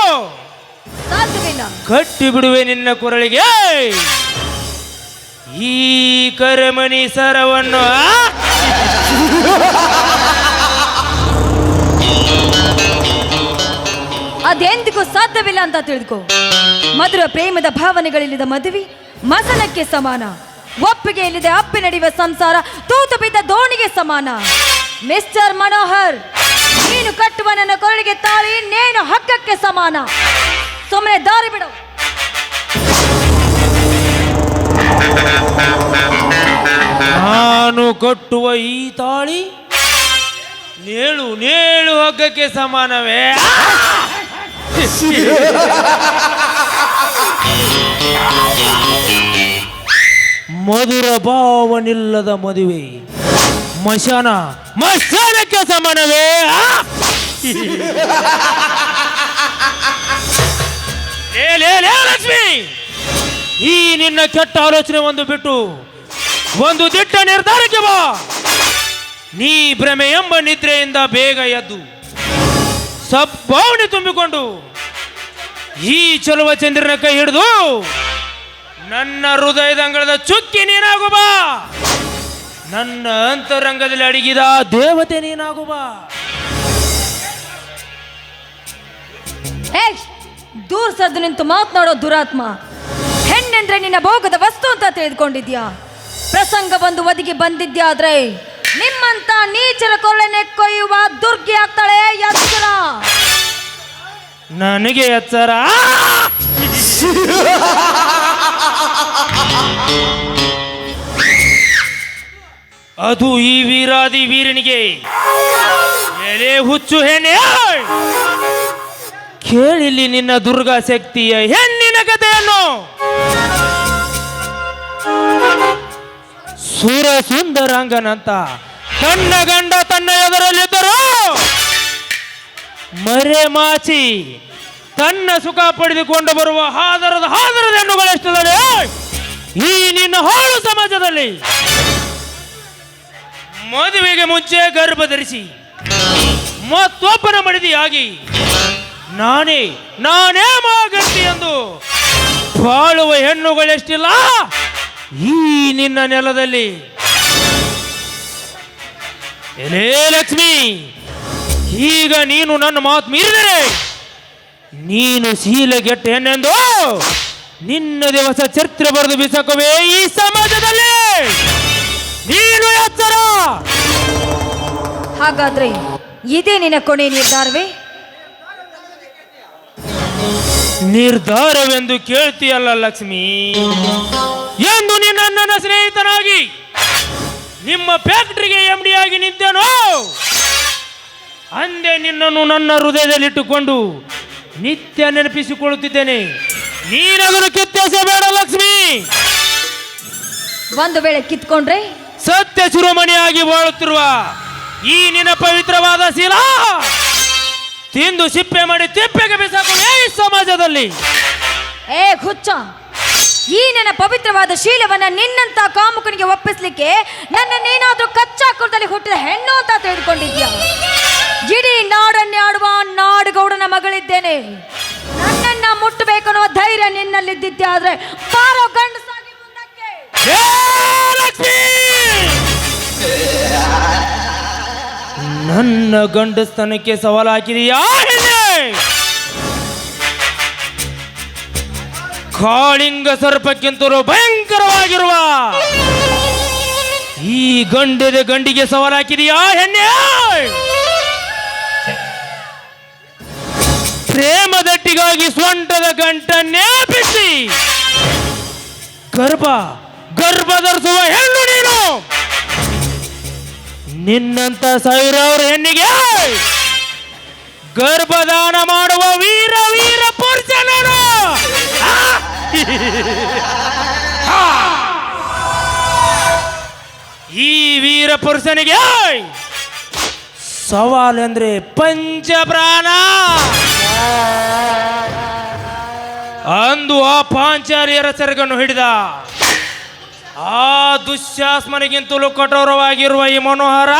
ಕಟ್ಟಿ ಬಿಡುವೆ ನಿನ್ನ ಕೊರಳಿಗೆ ಈ ಕರಮಣಿ ಸರವನ್ನು. ಅದೆಂದಿಗೂ ಸಾಧ್ಯವಿಲ್ಲ ಅಂತ ತಿಳಿದುಕೋ. ಮಧುರ ಪ್ರೇಮದ ಭಾವನೆಗಳಿಲ್ಲದ ಮದುವೆ ಮಸನಕ್ಕೆ ಸಮಾನ. ಒಪ್ಪಿಗೆ ಇಲ್ಲದೆ ಅಪ್ಪಿ ನಡೆಯುವ ಸಂಸಾರ ತೂತು ಬಿದ್ದ ದೋಣಿಗೆ ಸಮಾನ. ಮಿಸ್ಟರ್ ಮನೋಹರ್, ನೀನು ಕಟ್ಟುವ ನನ್ನ ಕೊರಳಿಗೆ ತಾಳಿ ನೇನು ಹಗ್ಗಕ್ಕೆ ಸಮಾನ. ಸುಮ್ಮನೆ ದಾರಿ ಬಿಡು. ನಾನು ಕಟ್ಟುವ ಈ ತಾಳಿ ನೇಳು ನೇಳು ಹಗ್ಗಕ್ಕೆ ಸಮಾನವೇ? ಮಧುರ ಭಾವನಿಲ್ಲದ ಮದುವೆ ಮಶಾನಕ್ಕೆ ಸಮಾನವೇ? ಲಕ್ಷ್ಮಿ, ಈ ನಿನ್ನ ಕೆಟ್ಟ ಆಲೋಚನೆ ಒಂದು ಬಿಟ್ಟು ಒಂದು ದಿಟ್ಟ ನಿರ್ಧಾರಕ್ಕೆ ಬಾ. ನೀ ಭ್ರಮೆ ಎಂಬ ನಿದ್ರೆಯಿಂದ ಬೇಗ ಎದ್ದು ಸದ್ಭಾವನೆ ತುಂಬಿಕೊಂಡು ಈ ಚಲುವ ಚಂದ್ರನ ಕೈ ಹಿಡಿದು ನನ್ನ ಹೃದಯದಂಗಳದ ಚುಕ್ಕಿ ನೀನಾಗು ಬಾ. ನನ್ನ ಅಂತರಂಗದಲ್ಲಿ ಅಡಗಿದ ದೇವತೆ ನೀನಾಗು ಬಾ. ದೂರ ಸದ್ದು ನಿಂತು ಮಾತನಾಡೋ ದುರಾತ್ಮ. ಹೆಣ್ಣೆಂದ್ರೆ ನಿನ್ನ ಭೋಗದ ವಸ್ತು ಅಂತ ತಿಳಿದುಕೊಂಡಿದ್ಯಾ? ಪ್ರಸಂಗ ಬಂದು ಒದಗಿ ಬಂದಿದ್ಯಾದ್ರೆ ನಿಮ್ಮಂತ ನೀಚರ ಕೊಲ್ಲನೆ ಕೊಯ್ಯುವ ದುರ್ಗಿ ಆಗ್ತಾಳೆ ಎಚ್ಚರ. ನನಗೆ ಎಚ್ಚರ. ಅದು ಈ ವೀರಾದಿ ವೀರನಿಗೆ. ಎಲೆ ಹುಚ್ಚು ಹೆಣ್ಣೆ, ಕೇಳಿಲ್ಲಿ ನಿನ್ನ ದುರ್ಗಾ ಶಕ್ತಿಯ ಹೆಣ್ಣಿನ ಕಥೆಯನ್ನು. ಸುರ ಸುಂದರಾಂಗನಂತ ತನ್ನ ಗಂಡ ತನ್ನ ಎದುರಲ್ಲಿದ್ದರು ಮರೆ ಮಾಚಿ ತನ್ನ ಸುಖ ಪಡೆದುಕೊಂಡು ಬರುವ ಹಾದರದ ಹೆಣ್ಣುಗಳೆಷ್ಟಿದ್ದಾರೆ ಈ ನಿನ್ನ ಹಾಳು ಸಮಾಜದಲ್ಲಿ. ಮದುವೆಗೆ ಮುಂಚೆ ಗರ್ಭ ಧರಿಸಿ ಮತ್ತೊಬ್ಬನ ಮಡಿದಿಯಾಗಿ ನಾನೇ ಮಾಗಂಟಿ ಎಂದು ಬಾಳುವ ಹೆಣ್ಣುಗಳೆಷ್ಟಿಲ್ಲ ಈ ನಿನ್ನ ನೆಲದಲ್ಲಿ. ಎಲೇ ಲಕ್ಷ್ಮಿ, ಈಗ ನೀನು ನನ್ನ ಮಾತು ಮೀರಿದರೆ ನೀನು ಶೀಲಗೆಟ್ಟ ಹೆಣ್ಣೆಂದು ನಿನ್ನ ದಿವಸ ಚರಿತ್ರೆ ಬರೆದು ಬಿಸಾಕುವೆ ಈ ಸಮಾಜದಲ್ಲಿ. ನೀನು ಎಚ್ಚರ. ಹಾಗಾದ್ರೆ ಇದೇ ನಿನ್ನ ಕೊನೆ ನಿರ್ಧಾರವೇ? ನಿರ್ಧಾರವೆಂದು ಕೇಳ್ತೀಯಲ್ಲ ಲಕ್ಷ್ಮಿ. ಎಂದು ನಿನ್ನ ನನ್ನ ಸ್ನೇಹಿತನಾಗಿ ನಿಮ್ಮ ಫ್ಯಾಕ್ಟರಿಗೆ MD ಆಗಿ ನಿಂತೇನೋ ಅಂದೇ ನಿನ್ನನ್ನು ನನ್ನ ಹೃದಯದಲ್ಲಿಟ್ಟುಕೊಂಡು ನಿತ್ಯ ನೆನಪಿಸಿಕೊಳ್ಳುತ್ತಿದ್ದೇನೆ. ನೀನದನ್ನು ಕಿತ್ತೆಸಬೇಡ ಲಕ್ಷ್ಮಿ. ಒಂದು ವೇಳೆ ಕಿತ್ಕೊಂಡ್ರೆ ಸತ್ಯ ಶಿರೋಮಣಿಯಾಗಿ ಬಾಳುತ್ತಿರುವ ಈ ನಿನ್ನ ಪವಿತ್ರವಾದ ಶೀಲ ತಿಂದು ಸಿಪ್ಪೆ ಮಾಡಿ ತಿಪ್ಪೆಗೆ ಬಿಸಾಕುವೆ ಈ ಸಮಾಜದಲ್ಲಿ. ಏ ಹುಚ್ಚ, ಈ ನನ್ನ ಪವಿತ್ರವಾದ ಶೀಲವನ್ನ ನಿನ್ನಂತ ಕಾಮುಕನಿಗೆ ಒಪ್ಪಿಸ್ಲಿಕ್ಕೆ ನನ್ನನ್ನೇನಾದ್ರೂ ಕಚ್ಚಾ ಕುಲದಲ್ಲಿ ಹುಟ್ಟಿದ ಹೆಣ್ಣು ಅಂತ ತಿಳಿದುಕೊಂಡಿದ್ಯಾ? ಇಡೀ ನಾಡನ್ನೇ ಆಡುವ ನಾಡುಗೌಡನ ಮಗಳಿದ್ದೇನೆ. ನನ್ನನ್ನ ಮುಟ್ಟಬೇಕನ್ನೋ ಧೈರ್ಯ ನಿನ್ನಲ್ಲಿದ್ದಿದ್ದೆ ಆದ್ರೆ ಬಾರೋ ಗಂಡಸಾಗಿ ಮುಂದಕ್ಕೆ. ಏ ಲಕ್ಷ್ಮಿ, ನನ್ನ ಗಂಡಸ್ತನಕ್ಕೆ ಸವಾಲು ಹಾಕಿದೀಯಾ ಹೆಣ್ಣೆ? ಕಾಳಿಂಗ ಸರ್ಪಕ್ಕಿಂತಲೂ ಭಯಂಕರವಾಗಿರುವ ಈ ಗಂಡಿಗೆ ಸವಾಲು ಹಾಕಿದೀಯಾ ಹೆಣ್ಣೆ? ಪ್ರೇಮದಟ್ಟಿಗಾಗಿ ಸ್ವಂಟದ ಗಂಟನ್ನೇ ಬಿಚ್ಚಿ ಗರ್ಭ ಧರಿಸುವ ಹೆಣ್ಣು ನೀನು. ನಿನ್ನಂತ ಸಾವಿರಾರು ಹೆಣ್ಣಿಗೆ ಗರ್ಭದಾನ ಮಾಡುವ ವೀರ ಪುರುಷ ನಾನು. ಈ ವೀರ ಪುರುಷನಿಗೆ ಸವಾಲೆಂದ್ರೆ ಪಂಚಪ್ರಾಣ. ಅಂದು ಆ ಪಾಂಚಾಲಿಯರ ಸೆರಗನ್ನು ಹಿಡಿದ ಆ ದುಶ್ಯಾಸ್ಮನಿಗಿಂತಲೂ ಕಠೋರವಾಗಿರುವ ಈ ಮನೋಹರ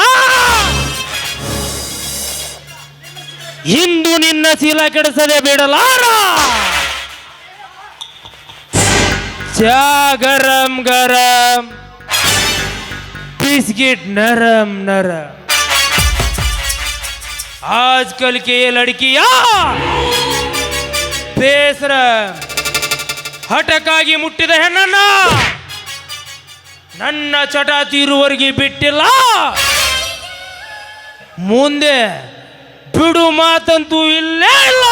ಇಂದು ನಿನ್ನ ಶೀಲ ಕೆಡಿಸದೆ ಬಿಡಲಾರ. ಚಾ ಗರಂ ಗರಂ, बिस्किट नरम नरम. आजकल के ये लड़कियां ಬೇಸರಂ ಹಠಕ್ಕಾಗಿ ಮುಟ್ಟಿದ ಹೆಣ್ಣನ್ನ ನನ್ನ ಚಟ ತೀರುವವರೆಗೆ ಬಿಟ್ಟಿಲ್ಲ. ಮುಂದೆ ಬಿಡು ಮಾತಂತೂ ಇಲ್ಲೇ ಇಲ್ಲ.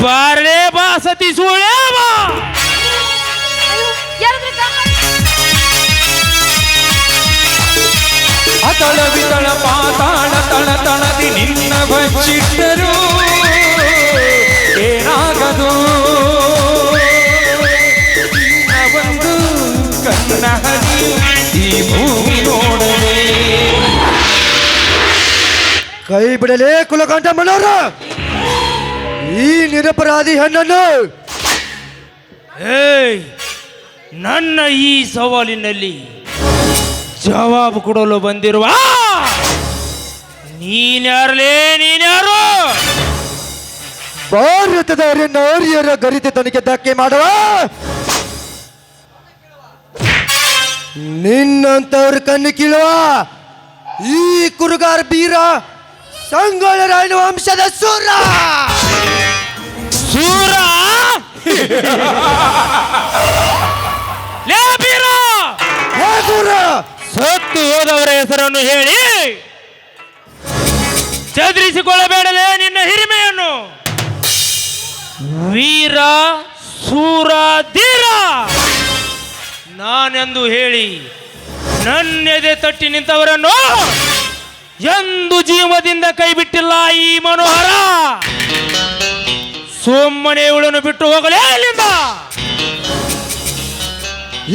ಬಾರೇ ಬಾ ಸತಿ ಸುಳೇ ಬಾ. ಅತಳ ಬಿತಳ ಪಾತಾಳ ತಳ ತಳದಿ ನಿನ್ನ ಬಚ್ಚಿಟ್ಟರು ಏನಾಗದು? ನಿನ್ನ ಒಂದು ಕನ್ನ ಹನಿ ಈ ಭೂಮಿ ನೋಡಲೇ. ಕೈ ಬಿಡಲೇ ಕುಲಕಾಂತ ಮನೋರ, ಈ ನಿರಪರಾಧಿ ಹೆಣ್ಣನ್ನು. ಏಯ್, ನನ್ನ ಈ ಸವಾಲಿನಲ್ಲಿ ಜವಾಬು ಕೊಡಲು ಬಂದಿರುವ ನೀನ್ಯಾರು? ಭಾರತದ ನಾರಿಯರ ಗರಿತನಿಗೆ ಧಕ್ಕೆ ಮಾಡುವ ನಿನ್ನಂತವ್ರ ಕಣ್ಣು ಕೀಳುವ ಈ ಕುರುಗಾರ ಬೀರ ಸಂಗೊಳ್ಳ ರಾಯನ ವಂಶದ ಸೂರ. ಲೇ ಬೀರ, ಸೂರ ಸತ್ತು ಹೋದವರ ಹೆಸರನ್ನು ಹೇಳಿ ಚದುರಿಸಿಕೊಳ್ಳಬೇಡಲೇ ನಿನ್ನ ಹಿರಿಮೆಯನ್ನು. ವೀರ ಸೂರ ಧೀರ ನಾನೆಂದು ಹೇಳಿ ನನ್ನೆದೆ ತಟ್ಟಿ ನಿಂತವರನ್ನು ಎಂದು ಜೀವದಿಂದ ಕೈ ಬಿಟ್ಟಿಲ್ಲ ಈ ಮನೋಹರ. ಸುಮ್ಮನೆ ಇವಳನ್ನು ಬಿಟ್ಟು ಹೋಗಲೇ ಇಲ್ಲಿಂದ.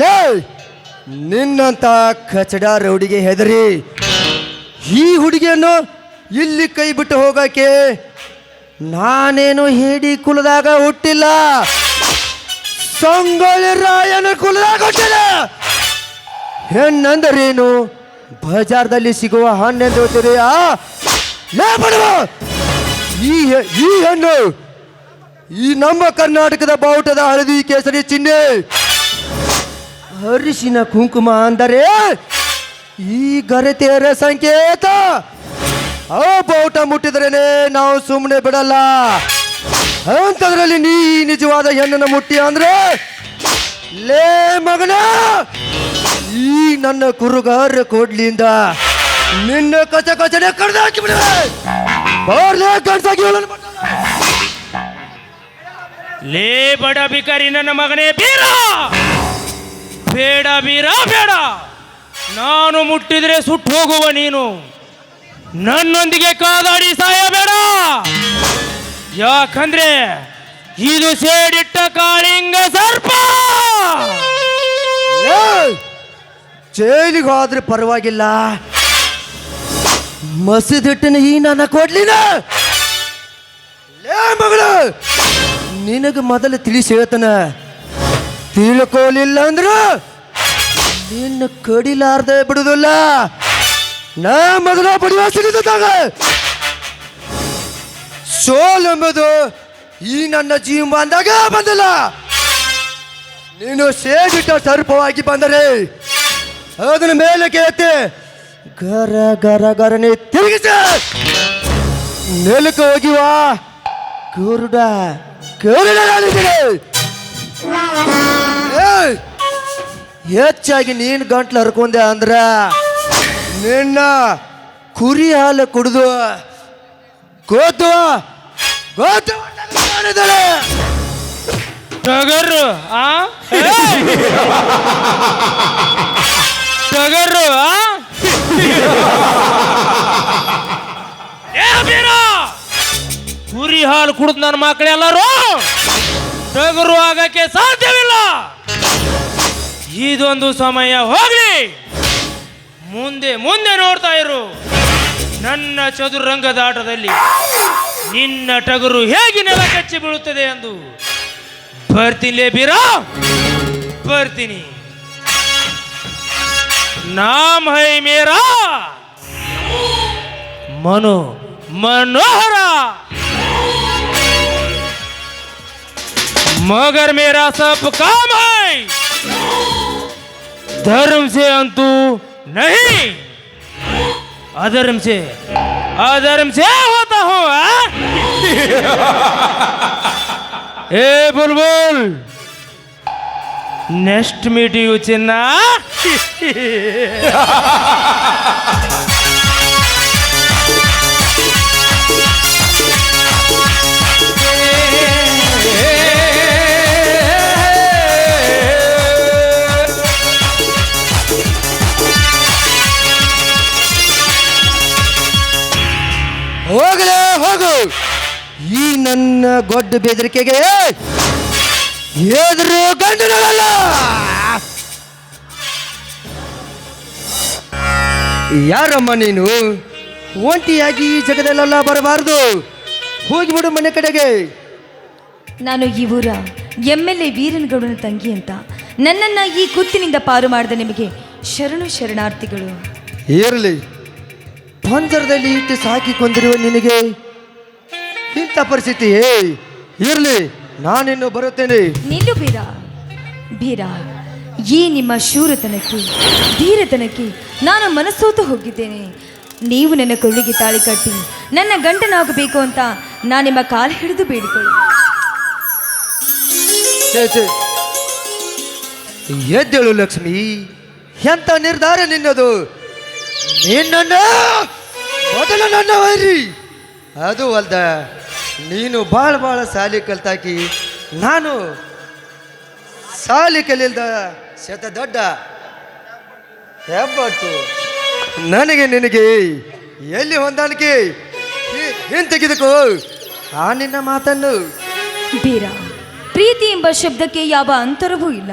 ಲೇ ನಿನ್ನಂತ ಕಚಡ ರೌಡಿಗೆ ಹೆದರಿ ಈ ಹುಡುಗಿಯನ್ನು ಇಲ್ಲಿ ಕೈ ಬಿಟ್ಟು ಹೋಗಕ್ಕೆ ನಾನೇನು ಹೇಡಿ ಕುಲದಾಗ ಹುಟ್ಟಿಲ್ಲ, ಸಂಗೊಳ್ಳಿ ರಾಯನ ಕುಲದಾಗ ಹುಟ್ಟಿಲ್ಲ. ಹೆಣ್ಣಂದರೇನು ಬಜಾರ್ದಲ್ಲಿ ಸಿಗುವ ಹಣ್ಣೆಂದು ತಿಳಿಯಾ? ಲೇ ಬಡವ, ಈ ಹಣ್ಣು ಈ ನಮ್ಮ ಕರ್ನಾಟಕದ ಬಾವುಟದ ಹಳದಿ ಕೇಸರಿ ಚಿಹ್ನೆ, ಅರಿಶಿನ ಕುಂಕುಮ ಅಂದರೆ ಈ ಘನತೆಯರ ಸಂಕೇತ. ಆ ಬಾವುಟ ಮುಟ್ಟಿದ್ರೇನೆ ನಾವು ಸುಮ್ಮನೆ ಬಿಡಲ್ಲ. ಅಂತದ್ರಲ್ಲಿ ನೀ ನಿಜವಾದ ಹೆಣ್ಣನ್ನು ಮುಟ್ಟಿ ಅಂದ್ರೆ ಲೇ ಮಗನ, ಈ ನನ್ನ ಕುರುಗಾರ ಕೋಡ್ಲಿಯಿಂದ ನಿನ್ನ ಕಚ ಕಚನೆ ಕಡ್ದು ಹಾಕಿ ಬಿಡುವೆ. ಬಾರ್ಲೇ ಕಡ್ಸಾಗಿ ಹೇಳಲು ಲೇ ಬಡ ಬಿಕಾರಿ ನನ್ನ ಮಗನೇ ಬೀರ, ಬೇಡ ಬೀರ ಬೇಡ. ನಾನು ಮುಟ್ಟಿದ್ರೆ ಸುಟ್ಟು ಹೋಗುವ ನೀನು. ನನ್ನೊಂದಿಗೆ ಕಾದಾಡಿ ಸಾಯಬೇಡ. ಯಾಕಂದ್ರೆ ಇದು ಸೇಡಿಟ್ಟ ಕಾಳಿಂಗ ಸರ್ಪ. ಜೈಲಿಗೆ ಹೋದ್ರೆ ಪರವಾಗಿಲ್ಲ, ಮಸೀದಿಟ್ಟಿನ ಈ ನನ್ನ ಕೊಡ್ಲಿನ. ಲೇ ಮಗಳು, ನಿನಗೆ ಮೊದಲು ತಿಳಿಸಿ ಹೇಳ್ತಾನ, ತಿಳ್ಕೊಲಿಲ್ಲ ಅಂದ್ರ ನಿನ್ನ ಕಡಿಲಾರ್ದೆ ಬಿಡುದಿಲ್ಲ. ನಾ ಮೊದಲ ಬಡಿವ ಸಿಡಿದಾಗ ಸೋಲ್ ಎಂಬುದು ಈ ನನ್ನ ಜೀವ ಬಂದಾಗ ಬಂದಿಲ್ಲ. ನೀನು ಸೇಡಿಟ್ಟ ಸರ್ಪವಾಗಿ ಬಂದರೆ ಅದನ್ನ ಮೇಲಕ್ಕೆ ಎತ್ತಿ ಗರ ಗರ ಗರನೆ ತಿರುಗಿಸ ನೆಲಕ್ಕೆ ಹೋಗಿವ ಗರುಡ ಗರುಡ ನಾನಿದ್ದೀನಿ. ಹೆಚ್ಚಾಗಿ ನೀನು ಗಂಟ್ಲು ಹರ್ಕೊಂಡೆ ಅಂದ್ರ ನಿನ್ನ ಕುರಿ ಹಾಲು ಕುಡಿದು ಗೊತ್ತು ಗೊತ್ತು ಟಗರು ಟಗರು ಕುರಿ ಹಾಲು ಕುಡಿದ್ ನನ್ನ ಮಕ್ಕಳೆಲ್ಲರೂ ಟಗರು ಆಗಕ್ಕೆ ಸಾಧ್ಯವಿಲ್ಲ. ಇದೊಂದು ಸಮಯ ಹೋಗ್ಲಿ, ಮುಂದೆ ಮುಂದೆ ನೋಡ್ತಾ ಇರು. ನನ್ನ ಚದುರಂಗದ ಆಟದಲ್ಲಿ ನಿನ್ನ ಟಗರು ಹೇಗೆ ನೆಲ ಕಚ್ಚಿ ಬೀಳುತ್ತದೆ ಎಂದು ಬರ್ತೀನಿ ಬೀರ, ಬರ್ತೀನಿ. नाम है मेरा मनोहरा, मगर मेरा सब काम है धर्म से अंतु नहीं, अधर्म से होता हूँ। ए बुलबुल, नेक्स्ट मीट यू चिन्ना। ಹೋಗಲೇ ಹೋಗು, ಈ ನನ್ನ ಗೊಡ್ಡ ಬೆದರಿಕೆಗೆ ಎದುರು ಗಂಡನಲ್ಲ. ಯಾರಮ್ಮ ನೀನು? ಒಂಟಿಯಾಗಿ ಈ ಜಗದಲ್ಲೆಲ್ಲ ಬರಬಾರ್ದು, ಹೋಗಿಬಿಡು ಮನೆ ಕಡೆಗೆ. ನಾನು ಈ ಊರ MLA ವೀರನಗೌಡನ ತಂಗಿ ಅಂತ. ನನ್ನನ್ನು ಈ ಕುತ್ತಿನಿಂದ ಪಾರು ಮಾಡಿದ ನಿಮಗೆ ಶರಣಾರ್ಥಿಗಳು. ಇರಲಿ, ಪಂಜರದಲ್ಲಿ ಇಟ್ಟು ಸಾಕಿ ಕೊಂದಿರುವ ನಿನಗೆ ಇಂಥ ಪರಿಸ್ಥಿತಿ ಇರಲಿ, ನಾನಿನ್ನು ಬರುತ್ತೇನೆ. ನಿಲ್ಲು ಬೀರ, ಈ ನಿಮ್ಮ ಶೂರತನಕ್ಕೆ ಧೀರತನಕ್ಕೆ ನಾನು ಮನಸ್ಸೋತು ಹೋಗಿದ್ದೇನೆ. ನೀವು ನನ್ನ ಕೊಳ್ಳಿಗೆ ತಾಳಿ ಕಟ್ಟಿ ನನ್ನ ಗಂಡನಾಗಬೇಕು ಅಂತ ನಾನು ನಿಮ್ಮ ಕಾಲು ಹಿಡಿದು ಬೇಡಿಕೊಳ್ಳಿ. ಎದ್ದೇಳು ಲಕ್ಷ್ಮಿ, ಎಂತ ನಿರ್ಧಾರ ನಿನ್ನದು? ನಿನ್ನ ಮೊದಲು ನನ್ನ ವೈರಿ. ಅದು ಅಲ್ದ ನೀನು ಭಾಳ ಸಾಲಿ ಕಲ್ತಾಕಿ, ನಾನು ಸಾಲಿ ಕಲಿಲ್ದ ಶತ ದೊಡ್ಡ ಹೆಬ್ಬಟ್ಟು. ನನಗೆ ನಿನಗೆ ಎಲ್ಲಿ ಹೊಂದಾಣಿಕೆ? ತೆಗೆದುಕೋ ಆ ನಿನ್ನ ಮಾತನ್ನು. ಬೀರ, ಪ್ರೀತಿ ಎಂಬ ಶಬ್ದಕ್ಕೆ ಯಾವ ಅಂತರವೂ ಇಲ್ಲ.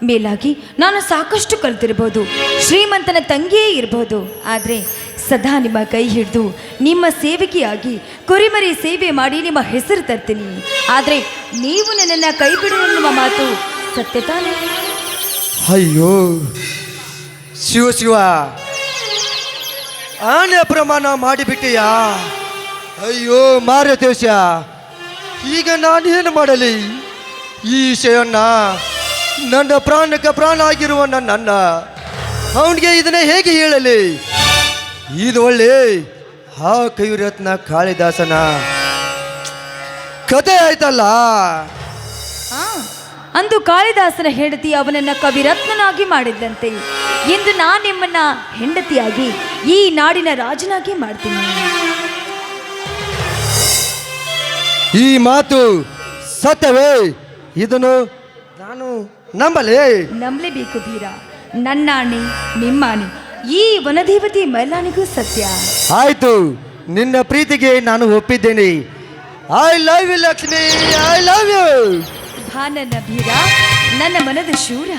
ಮೇಲಾಗಿ ನಾನು ಸಾಕಷ್ಟು ಕಲ್ತಿರ್ಬೋದು, ಶ್ರೀಮಂತನ ತಂಗಿಯೇ ಇರ್ಬೋದು, ಆದರೆ ಸದಾ ನಿಮ್ಮ ಕೈ ಹಿಡಿದು ನಿಮ್ಮ ಸೇವಕಿಯಾಗಿ ಕುರಿಮರಿ ಸೇವೆ ಮಾಡಿ ನಿಮ್ಮ ಹೆಸರು ತರ್ತೀನಿ. ಆದರೆ ನೀವು ನನ್ನನ್ನು ಕೈ ಬಿಡುವ ಮಾತು ಸತ್ಯ ತಾನೇ? ಅಯ್ಯೋ ಶಿವ, ಆನೆ ಪ್ರಮಾಣ ಮಾಡಿಬಿಟ್ಟೆಯಾ? ಅಯ್ಯೋ ಮಾರತೇಶ, ಈಗ ನಾನೇನು ಮಾಡಲಿ? ಈ ವಿಷಯವನ್ನ ನನ್ನ ಪ್ರಾಣಕ್ಕೆ ಪ್ರಾಣ ಆಗಿರುವ ನನ್ನ ಅವನಿಗೆ ಇದನ್ನೇ ಹೇಗೆ ಹೇಳಲಿ? ಇದು ಒಳ್ಳೆ ಆ ಕವಿರತ್ನ ಕಾಳಿದಾಸನ ಕತೆ ಆಯ್ತಲ್ಲ. ಅಂದು ಕಾಳಿದಾಸನ ಹೆಂಡತಿ ಅವನನ್ನ ಕವಿರತ್ನನಾಗಿ ಮಾಡಿದ್ದಂತೆ, ಇಂದು ನಾನು ನಿಮ್ಮನ್ನ ಹೆಂಡತಿಯಾಗಿ ಈ ನಾಡಿನ ರಾಜನಾಗಿ ಮಾಡ್ತೀನಿ. ಈ ಮಾತು ಸತ್ಯವೇ? ಇದನ್ನು ನಾನು ನಂಬಲೇಬೇಕು ಬೀರ. ನನ್ನ ಆಣೆ, ನಿಮ್ಮ ಆಣೆ, ಈ ವನದೇವತೆ ಮೈಲಾನಿಗೂ ಸತ್ಯ. ಆಯ್ತು, ನಿನ್ನ ಪ್ರೀತಿಗೆ ನಾನು ಒಪ್ಪಿದ್ದೇನೆ. I love you Lakshmi, I love you. ಬಾ ನನ್ನ ಬೀರ, ನನ್ನ ಮನದ ಶೂರ.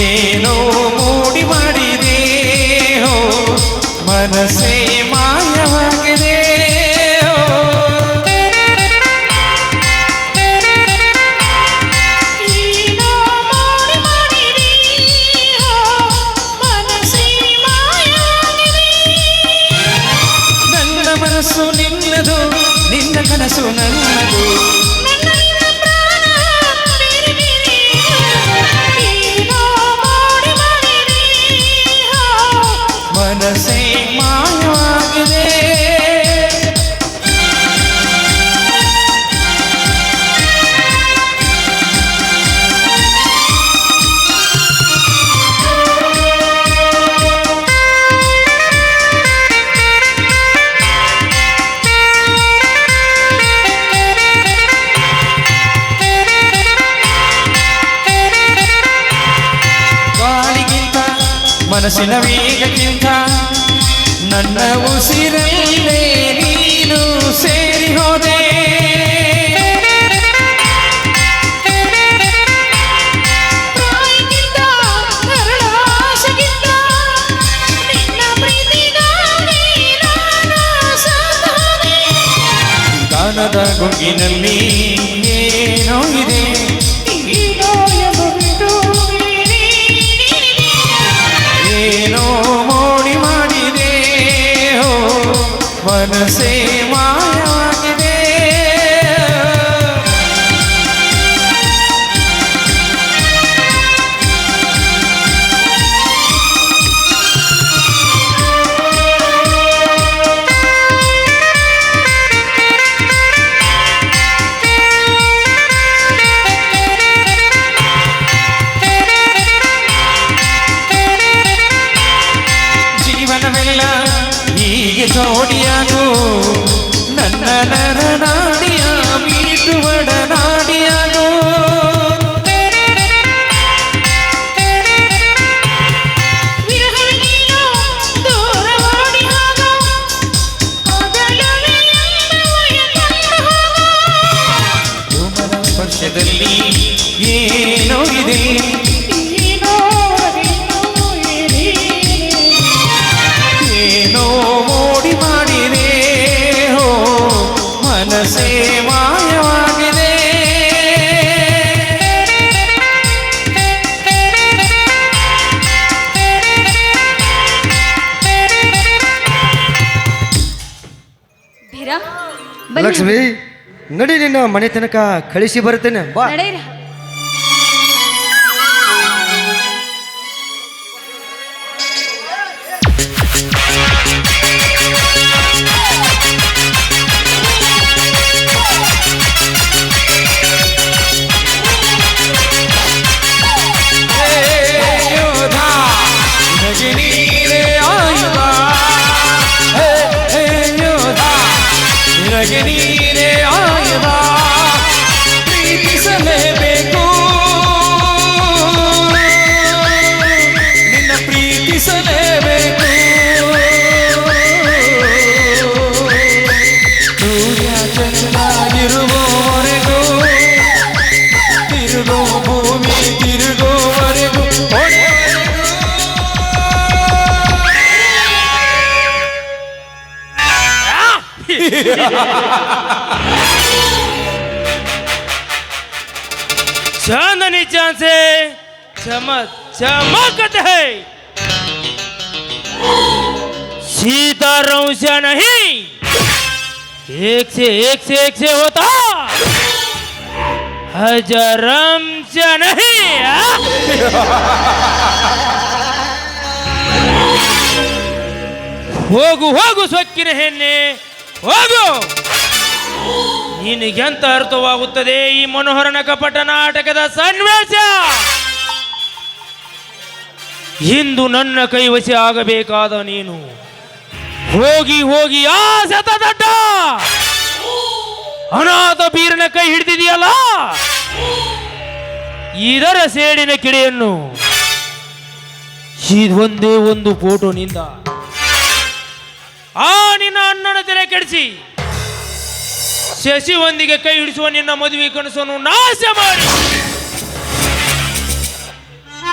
ಏನೋ ಮೂಡಿ ಮಾಡಿದೆ, ಮನಸ್ಸೇ ಮಾಯವಾಗಿದೆ. ನನ್ನ ಮನಸ್ಸು ನಿನ್ನದು, ನಿನ್ನ ಕನಸು ನನ್ನದು. ಮನಸ್ಸೇ ಮಾಯವಾಗಿದೆ. ಗಾಳಿಗಿಂತ ಮನಸ್ಸಿನ ವೇಗಕ್ಕಿಂತ ನನ್ನ ಉಸಿರಲ್ಲೇ ನೀನು ಸೇರಿ ಹೋದೆ. ಗಾನದ ಗುಂಗಿನಲ್ಲಿ ಏನೋ ಇದೆ, ಏನೋ ಮೋಡಿ ಮಾಡಿದೆ. ಮನಸ್ಸೇ ಮಾಯವಾಗಿದೆ. ಜೀವನವೆಲ್ಲ ಹೀಗೆ ಜೋಡಿಯಾಗು, ನನ್ನ ನರನಾಡಿಯ ಮೀಟುವಡ ನಾಡಿಯಾಗು. ಸ್ಪರ್ಶದಲ್ಲಿ ಏನೋ ಇದೆ, ಏನೋ ಮೋಡಿ ಮಾಡಿದೆ. ಮನಸ್ಸೇ ಮಾಯವಾಗಿದೆ. ಬನ್ನಿ. ಲಕ್ಷ್ಮಿ ನಡಿ ನಿನ್ನ ಮನೆ ತನಕ ಕಳಿಸಿ ಬರ್ತೇನೆ ಬಾ. ನಡೆಯಿರಿ. ನೀರೇ ಆಯುಧ ಪ್ರೀತಿಸಲೇಬೇಕು ನಿನ್ನ ಪ್ರೀತಿಸಲೇಬೇಕು ಸೂರ್ಯ ಚಂದ್ರನಿರುವವರೆಗೂ ತಿರುಗೋ ಭೂಮಿ ತಿರುಗುವವರೆಗೂ चांदनी चांद से चमक चमकत है, सितारों से नहीं, एक से होता, हजारम से नहीं। ಹೋಗು ಹೋಗು ಸೊಕ್ಕಿನ ಹೆಣ್ಣೆ ಹೋಗು. ನಿನಗೆಂತ ಅರ್ಥವಾಗುತ್ತದೆ ಈ ಮನೋಹರನ ಕಪಟ ನಾಟಕದ ಸನ್ನಿವೇಶ? ಇಂದು ನನ್ನ ಕೈವಶ ಆಗಬೇಕಾದ ನೀನು ಹೋಗಿ ಹೋಗಿ ಆ ಶತದಡ್ಡ ಅನಾಥ ಬೀರನ ಕೈ ಹಿಡಿದಿದೆಯಲ್ಲ, ಇದರ ಸೇಡಿನ ಕಿಡಿಯನ್ನು ಇದೊಂದೇ ಒಂದು ಫೋಟೋನಿಂದ ಆ ನಿನ್ನ ಅಣ್ಣನ ತೆರೆ ಕೆಡಿಸಿ ಶಶಿಯೊಂದಿಗೆ ಕೈ ಹಿಡಿಸುವ ನಿನ್ನ ಮದುವೆ ಕನಸನ್ನು ನಾಶ ಮಾಡಿ.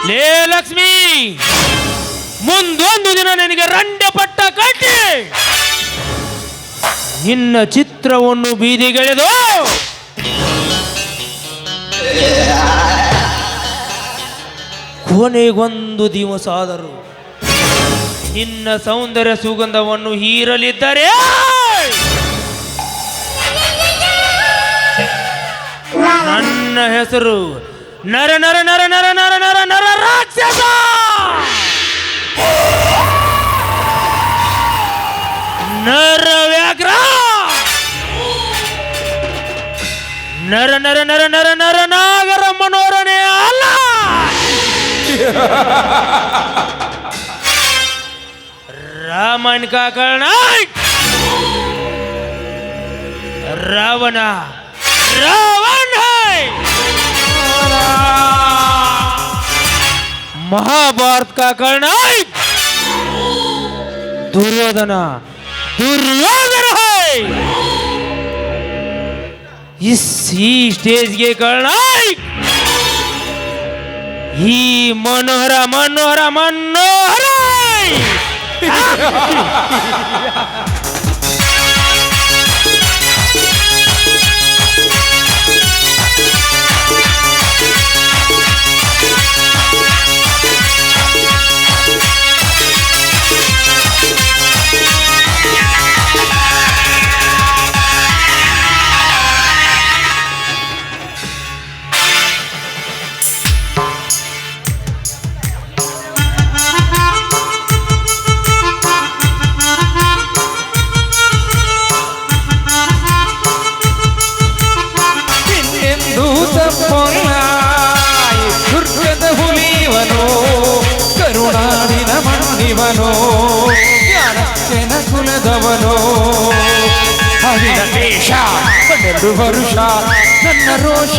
ಲೇ ಲಕ್ಷ್ಮಿ, ಮುಂದೊಂದು ದಿನ ನಿನಗೆ ರಂಡೆ ಪಟ್ಟ ಕಟ್ಟಿ ನಿನ್ನ ಚಿತ್ರವನ್ನು ಬೀದಿಗೆಳೆದು ಕೊನೆಗೊಂದು ದಿವಸ ಆದರೂ ನಿನ್ನ ಸೌಂದರ್ಯ ಸುಗಂಧವನ್ನು ಹೀರಲಿದ್ದರೆ ನನ್ನ ಹೆಸರು ನರ ನರ ನರ ನರ ನರ ನರ ನರ ರಾಕ್ಷಸ. ನರ ವ್ಯಾಘ್ರ, ನರ ನರ ನರ ನರ ನರ ನಾಗರ ಮನೋರಣೆ ಅಲ್ಲ. रामायण का खलनायक रावण रावण है, महाभारत का खलनायक दुर्योधन दुर्योधन है, इसी स्टेज के खलनायक ही मनोहरा मनोहरा मनोहरा ದುರ್ಗದ ಹುಲಿಯವನು ಕರುಣಾಡಿನ ಮಣ್ಣಿವನು ಜ್ಞಾನಕ್ಕನ ಕುಲದವನು ಹರಿದ ದೇಶ 12 ವರುಷ ನನ್ನ ರೋಷ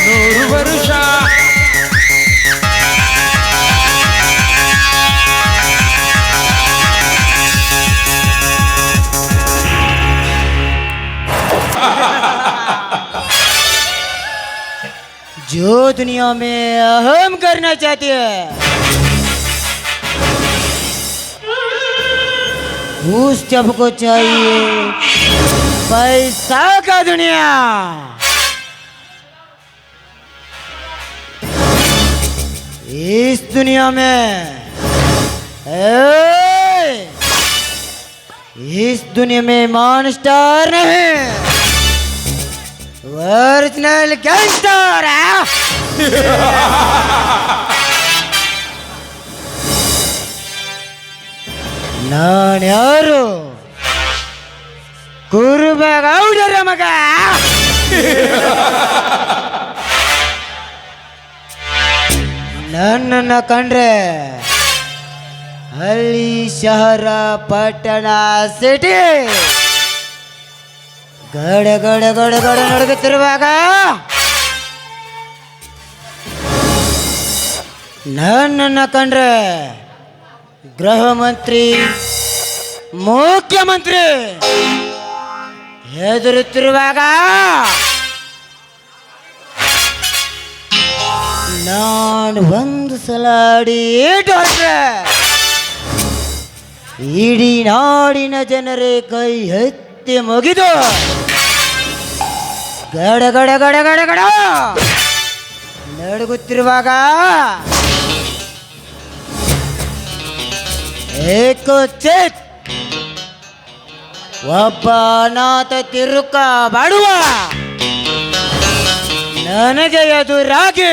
100 ವರುಷ जो दुनिया में अहम करना चाहती है उस सबको चाहिए पैसा का दुनिया। इस दुनिया में इस दुनिया में ईमान स्टार नहीं, ಒರಿಜಿನಲ್ ಗ್ಯಾಂಗ್ಸ್ಟರ್. ನಾನು ಯಾರು? ಕುರುಬಗೌಡರ ಮಗ. ನನ್ನನ್ನು ಕಂಡ್ರೆ ಹಳ್ಳಿ ಶಹರ ಪಟ್ಟಣ ಸಿಟಿ ಗಡ ಗಡ ಗಡ ಗಡ ನಡುಗುತ್ತಿರುವಾಗ ನನ್ನನ್ನು ಕಂಡ್ರೆ ಗೃಹ ಮಂತ್ರಿ ಮುಖ್ಯಮಂತ್ರಿ ಹೆದರುತ್ತಿರುವಾಗ ನಾನು ಒಂದು ಸಲ ಅಡಿಯಿಟ್ಟರೆ ಇಡೀ ನಾಡಿನ ಜನರೇ ಕೈ ಎತ್ತಿ ಮುಗಿದು ಗಡ ಗಡ ಗಡ ಗಡ ಗಡ ನಡುಗುತ್ತಿರುವಾಗ ಏಕೋ ಚಿತ್ ಒಬ್ಬ ಅನಾಥ ತಿರುಕ ಬಾಡುವ ನನಗೆ ಎದುರಾಗಿ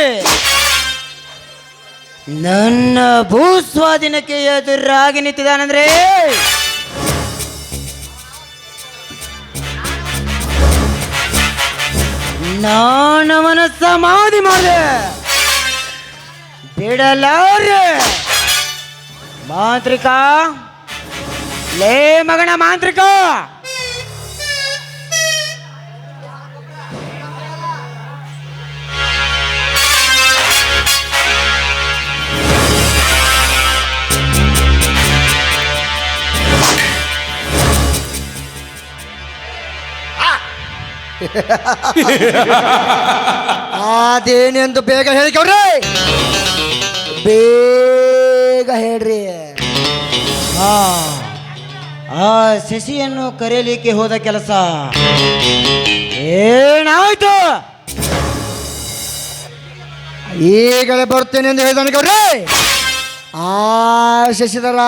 ನನ್ನ ಭೂಸ್ವಾಧೀನಕ್ಕೆ ಎದುರಾಗಿ ನಿಂತಿದ್ದಾನಂದ್ರೆ ನಾನವನ ಸಮಾಧಿ ಮಾಡಿದೆ ಬಿಡಲಾರೆ. ಮಾಂತ್ರಿಕ, ಲೇ ಮಗನ ಮಾಂತ್ರಿಕ, ಅದೇನೆಂದು ಬೇಗ ಹೇಳಿಕೊಡ್ರಿ, ಬೇಗ ಹೇಳ್ರಿ. ಆ ಶಶಿಯನ್ನು ಕರೆಯಲಿಕ್ಕೆ ಹೋದ ಕೆಲಸ ಏನಾಯ್ತು? ಈಗಲೇ ಬರ್ತೇನೆ ಎಂದು ಹೇಳಿದಾನೆ ಗೌಡ್ರಿ. ಆ ಶಶಿಧರ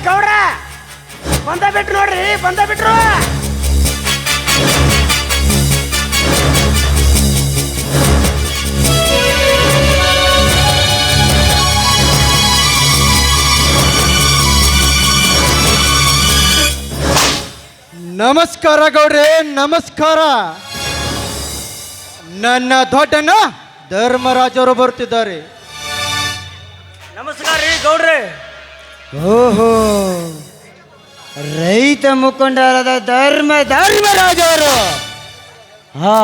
ಗೌಡ್ರ ಬಂದ ಬಿಟ್ರು ನೋಡ್ರಿ, ಬಂದ ಬಿಟ್ರು. ನಮಸ್ಕಾರ ಗೌಡ್ರೆ, ನಮಸ್ಕಾರ. ನನ್ನ ದೊಡ್ಡಣ್ಣ ಧರ್ಮರಾಜರು ಬರುತ್ತಿದ್ದಾರೆ. ನಮಸ್ಕಾರ ರೀ ಗೌಡ್ರೆ. ಓಹೋ, ರೈತ ಮುಖಂಡರಾದ ಧರ್ಮರಾಜವರು. ಹಾ,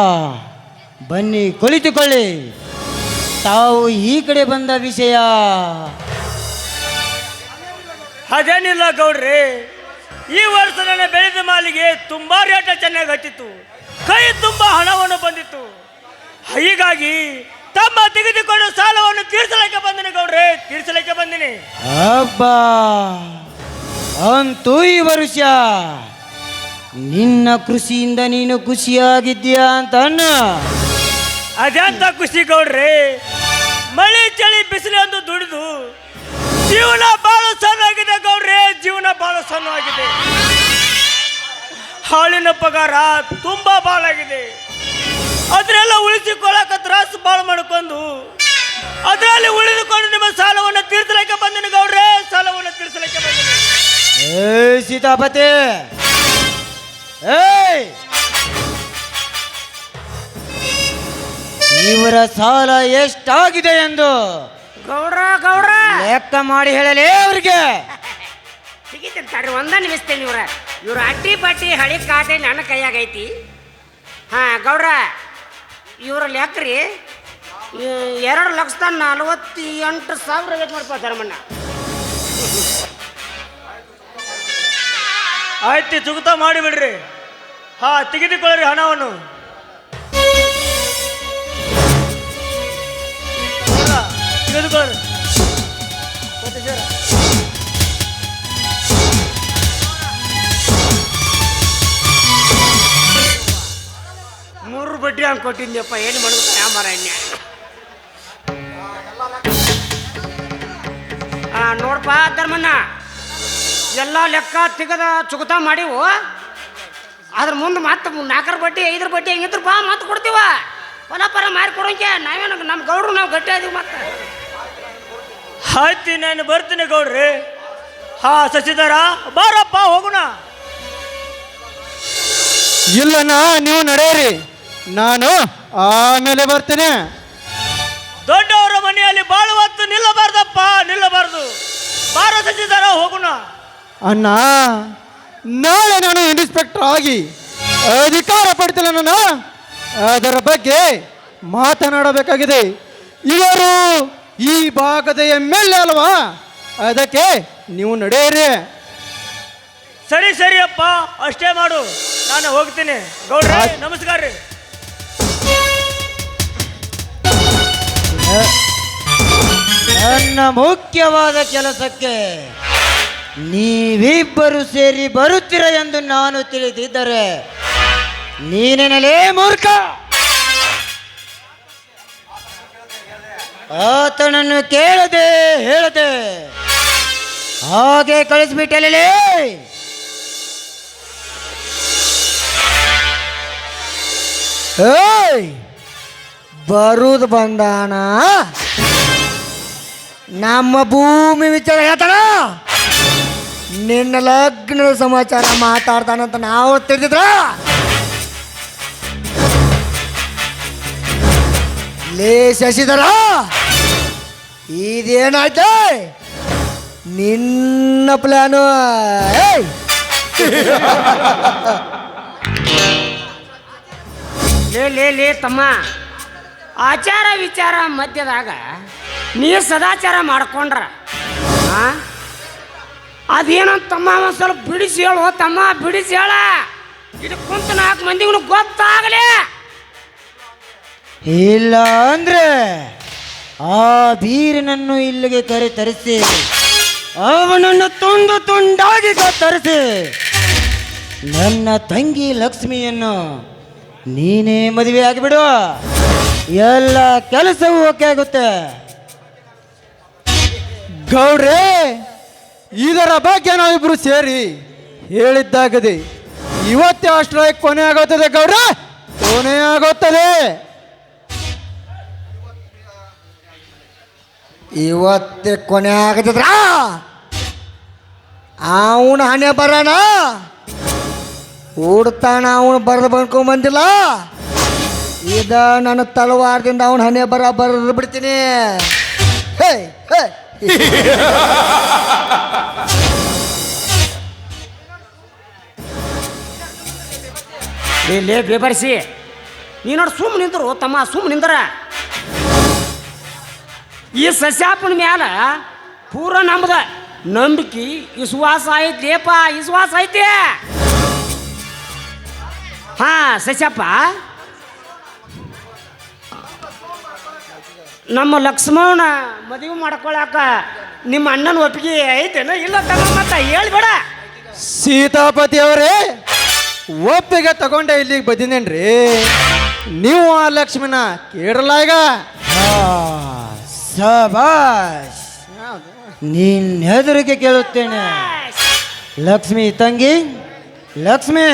ಬನ್ನಿ ಕುಳಿತುಕೊಳ್ಳಿ. ತಾವು ಈ ಕಡೆ ಬಂದ ವಿಷಯ ಅದೇನಿಲ್ಲ ಗೌಡ್ರಿ, ಈ ವರ್ಷ ನನ್ನ ಬೆಳೆದ ಮಾಲಿಗೆ ತುಂಬಾ ರೇಟ ಚೆನ್ನಾಗಿ ಹತ್ತಿತ್ತು, ಕೈ ತುಂಬ ಹಣವನ್ನು ಬಂದಿತ್ತು. ಹೀಗಾಗಿ ತಮ್ಮ ತೆಗೆದುಕೊಂಡು ಸಾಲವನ್ನು ತೀರ್ಸಲಿಕ್ಕೆ ಬಂದಿನಿ ಗೌಡ್ರೆ, ತೀರ್ಸಲಿಕ್ಕೆ ಬಂದಿನಿ. ಅಬ್ಬಾ, ಅಂತೂ ಈ ವರ್ಷ ನಿನ್ನ ಕೃಷಿಯಿಂದ ನೀನು ಖುಷಿಯಾಗಿದ್ದೀಯಾ ಅಂತ ಅನ್ನ. ಅದೆಂತ ಖುಷಿ ಗೌಡ್ರೆ, ಮಳೆ ಚಳಿ ಬಿಸಿಲು ಎಂದು ದುಡಿದು ಜೀವನ ಬಹಳ ಸಣ್ಣವಾಗಿದೆ ಗೌಡ್ರೆ, ಜೀವನ ಬಹಳ ಸಣ್ಣವಾಗಿದೆ. ಹಾಲಿನ ಪಗಾರ ತುಂಬಾ ಬಾಳಾಗಿದೆ. ಅದನ್ನೆಲ್ಲ ಉಳಿಸಿಕೊಳ್ಳಕ ತ್ರಾಸು ಬಾಳು ಮಾಡ್ಕೊಂಡು ಅದರಲ್ಲಿ ಉಳಿದುಕೊಂಡು ನಿಮ್ಮ ಸಾಲವನ್ನು ತೀರ್ಸಲಿಕ್ಕೆ ಬಂದಿನಿ ಗೌಡ್ರೆ, ಸಾಲವನ್ನು ತೀರ್ಸಲಿಕ್ಕೆ ಬಂದಿನಿ. ಸೀತಾಪತಿ, ಇವರ ಸಾಲ ಎಷ್ಟಾಗಿದೆ ಎಂದು ಗೌಡ್ರ ಗೌಡ್ರ ಲೆಕ್ಕ ಮಾಡಿ ಹೇಳಲೇ ಅವ್ರಿಗೆ. ಸಿಗಿತಿರ್ತಾಡ್ರಿ, ಒಂದ ನಿಮಿಸ್ತೇನೆ. ಇವ್ರ ಅಟ್ಟಿ ಪಟ್ಟಿ ಹಳಿ ಖಾತೆ ನನ್ನ ಕೈಯಾಗೈತಿ. ಹಾ ಗೌಡ್ರ, ಇವ್ರ ಲೆಕ್ಕ್ರಿ 2,48,000 ರೇಟ್ ಮಾಡ್ಪ ಧರ್ಮಣ್ಣ. ಆಯ್ತು, ಚುಗುತ ಮಾಡಿಬಿಡ್ರಿ. ಹಾ, ತೆಗೆದುಕೊಳ್ಳ್ರಿ ಹಣವನ್ನು. ತೆಗೆದುಕೊಳ್ಳ್ರಿ. ಮೂರು ಬಡ್ಡಿ ಹಂಗೆ ಕೊಟ್ಟಿದ್ಯಪ್ಪ, ಏನು ಮಾಡ್ಬೇಕು ಯಾಮಾರಣ್ಯ. ನೋಡಪ್ಪ ಧರ್ಮಣ್ಣ, ಎಲ್ಲ ಲೆಕ್ಕ ತೆಗದ ಚುಗುತ ಮಾಡಿವು. ಅದ್ರ ಮುಂದೆ ಮತ್ತೆ 4 ಬಡ್ಡಿ 5 ಬಡ್ಡಿ ಹೆಂಗಿದ್ರು ಬಾ ಮತ್ತೆ ಕೊಡ್ತೀವ. ಹೊಲ ಪರ ಮಾರಿ ಕೊಡೋಕೆ ನಾವೇನು ನಮ್ಮ ಗೌಡ್ರು ನಾವು ಗಟ್ಟಿ ಅದೀವಿ ಮತ್ತೆ. ಆಯ್ತು ನಾನು ಬರ್ತೀನಿ ಗೌಡ್ರಿ. ಹಾ ಶಶಿಧರ ಬಾರಪ್ಪ ಹೋಗೋಣ. ಇಲ್ಲಣ್ಣ, ನೀವು ನಡೆಯಿರಿ, ನಾನು ಆಮೇಲೆ ಬರ್ತೇನೆ. ದೊಡ್ಡವರ ಮನೆಯಲ್ಲಿ ಬಾಳ ಹೊತ್ತು ನಿಲ್ಲಬಾರ್ದಪ್ಪ, ನಿಲ್ಲಬಾರ್ದು. ಬಾರ ಶಶಿಧರ ಹೋಗೋಣ. ಅಣ್ಣ, ನಾಳೆ ನಾನು ಇನ್ಸ್ಪೆಕ್ಟರ್ ಆಗಿ ಅಧಿಕಾರ ಪಡ್ತಿಲ್ಲ. ನಾನು ಅದರ ಬಗ್ಗೆ ಮಾತನಾಡಬೇಕಾಗಿದೆ. ಇವರು ಈ ಭಾಗದ MLA ಅಲ್ವಾ, ಅದಕ್ಕೆ ನೀವು ನಡೆಯಿರಿ. ಸರಿ ಸರಿ ಅಪ್ಪ, ಅಷ್ಟೇ ಮಾಡು, ನಾನು ಹೋಗ್ತೀನಿ. ಗೌಡ್ರೆ ನಮಸ್ಕಾರ ರೀ. ನನ್ನ ಮುಖ್ಯವಾದ ಕೆಲಸಕ್ಕೆ ನೀವಿಬ್ಬರು ಸೇರಿ ಬರುತ್ತೀರ ಎಂದು ನಾನು ತಿಳಿದಿದ್ದರೆ ನೀನೇನಲೇ ಮೂರ್ಖ. ಆತನನ್ನು ಕೇಳದೆ ಹೇಳದೆ ಹಾಗೆ ಕಳಿಸ್ಬಿಟ್ಟಲೇ. ಏಯ್, ಬರುವುದು ಬಂದಾನ, ನಮ್ಮ ಭೂಮಿ ವಿಚಾರ ಹೇಳ್ತಾನ, ನಿನ್ನ ಲಗ್ನದ ಸಮಾಚಾರ ಮಾತಾಡ್ತಾನಂತ ನಾವು ತಿಳಿದಿದ್ರ. ಲೇ ಶಶಿಧರ, ಇದೇನಾಯ್ತು ನಿನ್ನ ಪ್ಲಾನು? ಲೇ ತಮ್ಮ, ಆಚಾರ ವಿಚಾರ ಮಧ್ಯದಾಗ ನೀ ಸದಾಚಾರ ಮಾಡ್ಕೊಂಡ್ರ ಅದೇನಂತ ತಮ್ಮ ಒಂದು ಸ್ವಲ್ಪ ಬಿಡಿಸಿ ಹೇಳು ತಮ್ಮ, ಬಿಡಿಸಿ ಹೇಳ. ಇದು ಕುಂತ 4 ಮಂದಿಗೂ ಗೊತ್ತಾಗಲಿ. ಇಲ್ಲ ಅಂದ್ರೆ ಆ ಬೀರನನ್ನು ಇಲ್ಲಿಗೆ ತರಿಸಿ ಅವನನ್ನು ತುಂಡು ತುಂಡಾಗಿ ಕತ್ತರಿಸಿ ನನ್ನ ತಂಗಿ ಲಕ್ಷ್ಮಿಯನ್ನು ನೀನೇ ಮದುವೆ ಆಗಿಬಿಡು. ಎಲ್ಲ ಕೆಲಸವೂ ಓಕೆ ಆಗುತ್ತೆ. ಗೌಡ್ರೆ, ಇದರ ಬಗ್ಗೆ ನಾವಿಬ್ರು ಸೇರಿ ಹೇಳಿದ್ದಾಗದೆ ಇವತ್ತೇ ಅಷ್ಟರ ಕೊನೆ ಆಗುತ್ತದೆ. ಗೌಡ್ರ, ಕೊನೆ ಆಗುತ್ತದೆ. ಇವತ್ತೇ ಕೊನೆ ಆಗದ್ರ ಅವನ ಹಣೆ ಬರೋಣ. ಹುಡ್ತಾನ ಅವನು ಬರೆದು ಬಂದ್ಕೊಂಬಂದಿಲ್ಲ. ಇದ ನನ್ನ ತಲವಾರದಿಂದ ಅವನ ಹಣೆ ಬರೆದು ಬಿಡ್ತೀನಿ. ಹೇ ಹೇ ಲೇ ಬೇಬರ್ಸಿ, ನೀ ನೋಡಿ ಸುಮ್ಮ ನಿಂತರು ತಮ್ಮ, ಸುಮ್ಮ ನಿಂದ್ರ. ಈ ಸಸ್ಯಾಪನ ಮ್ಯಾಲ ಪೂರ ನಮ್ದ ನಂಬಿಕೆ ವಿಶ್ವಾಸ ಐತ್ಲೇಪ, ವಿಶ್ವಾಸ ಐತಿ. ಹಾ ಸಸ್ಯಪ್ಪ, ನಮ್ಮ ಲಕ್ಷ್ಮಣ ಮದುವೆ ಮಾಡ್ಕೊಳಕ ನಿಮ್ಮ ಅಣ್ಣನ ಒಪ್ಪಿಗೆ ಐತೇನ ಇಲ್ಲ ತಮ್ಮ? ಮತ್ತ ಹೇಳ್ಬೇಡ. ಸೀತಾಪತಿ ಅವರೇ, ಒಪ್ಪಿಗೆ ತಗೊಂಡೆ ಇಲ್ಲಿಗೆ ಬಂದಿನೇನ್ರಿ. ನೀವು ಆ ಲಕ್ಷ್ಮಿನ ಕೇಳಲ್ಲ ಈಗ? ಸಬಾಷ್, ನಿನ್ನ ಹೆದರಿಕೆ ಕೇಳುತ್ತೇನೆ. ಲಕ್ಷ್ಮಿ ತಂಗಿ ಲಕ್ಷ್ಮಿ,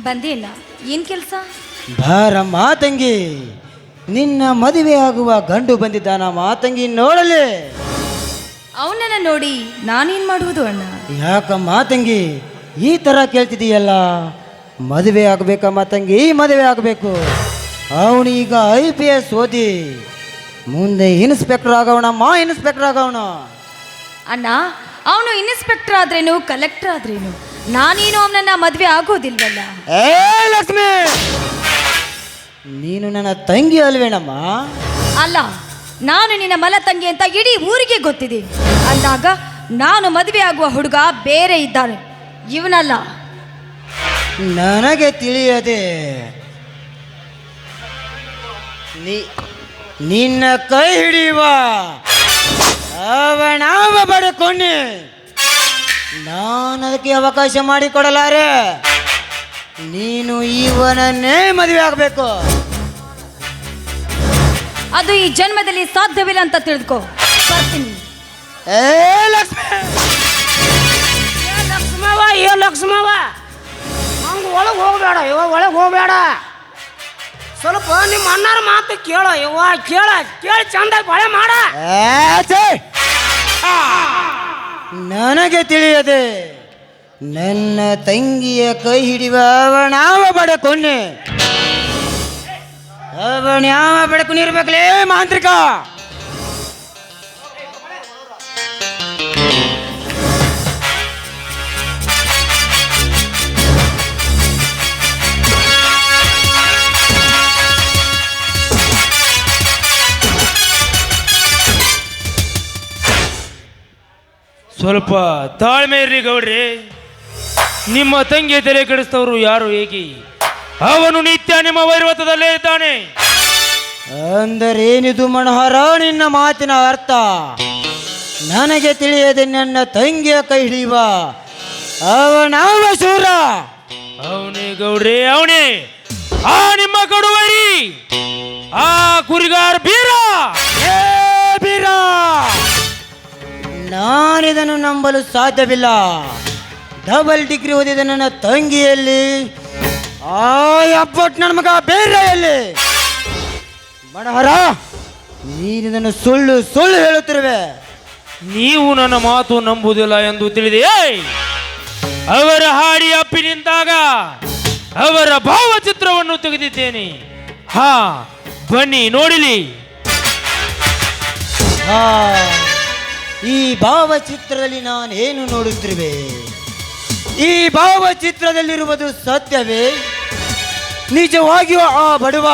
ಬಂದಿಲ್ಲ, ಏನ್ ಕೆಲಸ? ಬಾರಮ್ಮ ತಂಗಿ, ನಿನ್ನ ಮದುವೆ ಆಗುವ ಗಂಡು ಬಂದಿದ್ದಾನ ಮಾತಂಗಿ ನೋಡಲಿ. ಅವನನ್ನ ನೋಡಿ ನಾನೇನ್ ಮಾಡುವುದು ಅಣ್ಣ? ಯಾಕಮ್ಮ ತಂಗಿ ಈ ಥರ ಕೇಳ್ತಿದೀಯಲ್ಲ? ಮದುವೆ ಆಗಬೇಕಮ್ಮ ತಂಗಿ, ಮದುವೆ ಆಗಬೇಕು. ಅವನೀಗ IPS ಓದಿ ಮುಂದೆ ಇನ್ಸ್ಪೆಕ್ಟರ್ ಆಗೋಣಮ್ಮ, ಇನ್ಸ್ಪೆಕ್ಟರ್ ಆಗೋಣ. ಅಣ್ಣ, ಅವನು ಇನ್ಸ್ಪೆಕ್ಟರ್ ಆದ್ರೇನು ಕಲೆಕ್ಟರ್ ಆದ್ರೇನು, ನಾನೇನು ಅವನನ್ನ ಮದ್ವೆ ಆಗೋದಿಲ್ವಲ್ಲ. ಏ ಲಕ್ಷ್ಮಿ, ನೀನು ನನ್ನ ತಂಗಿ ಅಲ್ವೇನಮ್ಮ? ಅಲ್ಲ, ನಾನು ನಿನ್ನ ಮಲ ತಂಗಿ ಅಂತ ಇಡೀ ಊರಿಗೆ ಗೊತ್ತಿದೆ. ಅಂದಾಗ ನಾನು ಮದುವೆ ಆಗುವ ಹುಡುಗ ಬೇರೆ ಇದ್ದಾನೆ, ಇವನಲ್ಲ. ನನಗೆ ತಿಳಿಯದೆ ನಿನ್ನ ಕೈ ಹಿಡಿಯುವ ಅವನಾವ ಬಡ್ಕೊಂಡೆ, ನಾನು ಅದಕ್ಕೆ ಅವಕಾಶ ಮಾಡಿಕೊಡಲಾರೆ. ನೀನು ಇವನನ್ನೇ ಮದುವೆ ಆಗಬೇಕು. ಅದು ಈ ಜನ್ಮದಲ್ಲಿ ಸಾಧ್ಯವಿಲ್ಲ ಅಂತ ತಿಳಿದುಕೋ. ಬರ್ತೀನಿ. ಏ ಲಕ್ಷ್ಮಿ, ಲಕ್ಷ್ಮವ ಹಂಗೆ ಒಳಗೆ ಹೋಗ್ಬೇಡ ಇವ, ಒಳಗೆ ಹೋಗ್ಬೇಡ. ಸ್ವಲ್ಪ ನಿಮ್ಮ ಅಣ್ಣರ ಮಾತು ಕೇಳೋ ಇವ, ಕೇಳಿ ಚಂದಾಗಿ ಬಳೆ ಮಾಡ. ನನಗೆ ತಿಳಿಯದೆ ನನ್ನ ತಂಗಿಯ ಕೈ ಹಿಡಿಯುವ ಅವನಾವ ಬಡಕೊನ್ನೆ, ಅವನ್ಯಾವ ಬಡಕೊನಿರ್ಬೇಕಲೇ ಮಾಂತ್ರಿಕ. ಸ್ವಲ್ಪ ತಾಳ್ಮೆ ಇರ್ರಿ ಗೌಡ್ರಿ. ನಿಮ್ಮ ತಂಗಿ ತಲೆ ಕೆಡಿಸ್ತವರು ಯಾರು ಹೇಗೆ? ಅವನು ನಿತ್ಯ ನಿಮ್ಮ ವೈರವತದಲ್ಲೇ ಇದ್ದಾನೆ. ಅಂದರೇನಿದು ಮನೋಹರ ನಿನ್ನ ಮಾತಿನ ಅರ್ಥ? ನನಗೆ ತಿಳಿಯದೆ ನನ್ನ ತಂಗಿಯ ಕೈ ಹಿಡಿಯುವ ಅವನಾವ ಶೂರ? ಅವನೇ ಗೌಡ್ರಿ, ಅವನೇ ಆ ನಿಮ್ಮ ಕಡುವರಿ, ಆ ಕುರಿಗಾರ ಬೀರ. ಏ ಬೀರ, ನಾನಿದನ್ನು ನಂಬಲು ಸಾಧ್ಯವಿಲ್ಲ. ಡಬಲ್ ಡಿಗ್ರಿ ಓದಿದ ನನ್ನ ತಂಗಿಯಲ್ಲಿ ಆ ಅಬ್ಬಟ್ ನನ್ನ ಮಗ ಬೇರೆಯಲ್ಲಿ. ಮನೋಹರ, ನೀನಿದನ್ನು ಸುಳ್ಳು ಸುಳ್ಳು ಹೇಳುತ್ತಿರುವೆ. ನೀವು ನನ್ನ ಮಾತು ನಂಬುವುದಿಲ್ಲ ಎಂದು ತಿಳಿದೆಯೇ? ಅವರ ಹಾಡಿ ಅಪ್ಪಿ ನಿಂತಾಗ ಅವರ ಭಾವಚಿತ್ರವನ್ನು ತೆಗೆದಿದ್ದೇನೆ. ಹಾ, ಬನ್ನಿ ನೋಡಿಲಿ. ಈ ಭಾವಚಿತ್ರದಲ್ಲಿ ನಾನು ಏನು ನೋಡುತ್ತಿರುವೆ? ಈ ಭಾವಚಿತ್ರದಲ್ಲಿರುವುದು ಸತ್ಯವೇ? ನಿಜವಾಗಿಯೂ ಆ ಬಡವ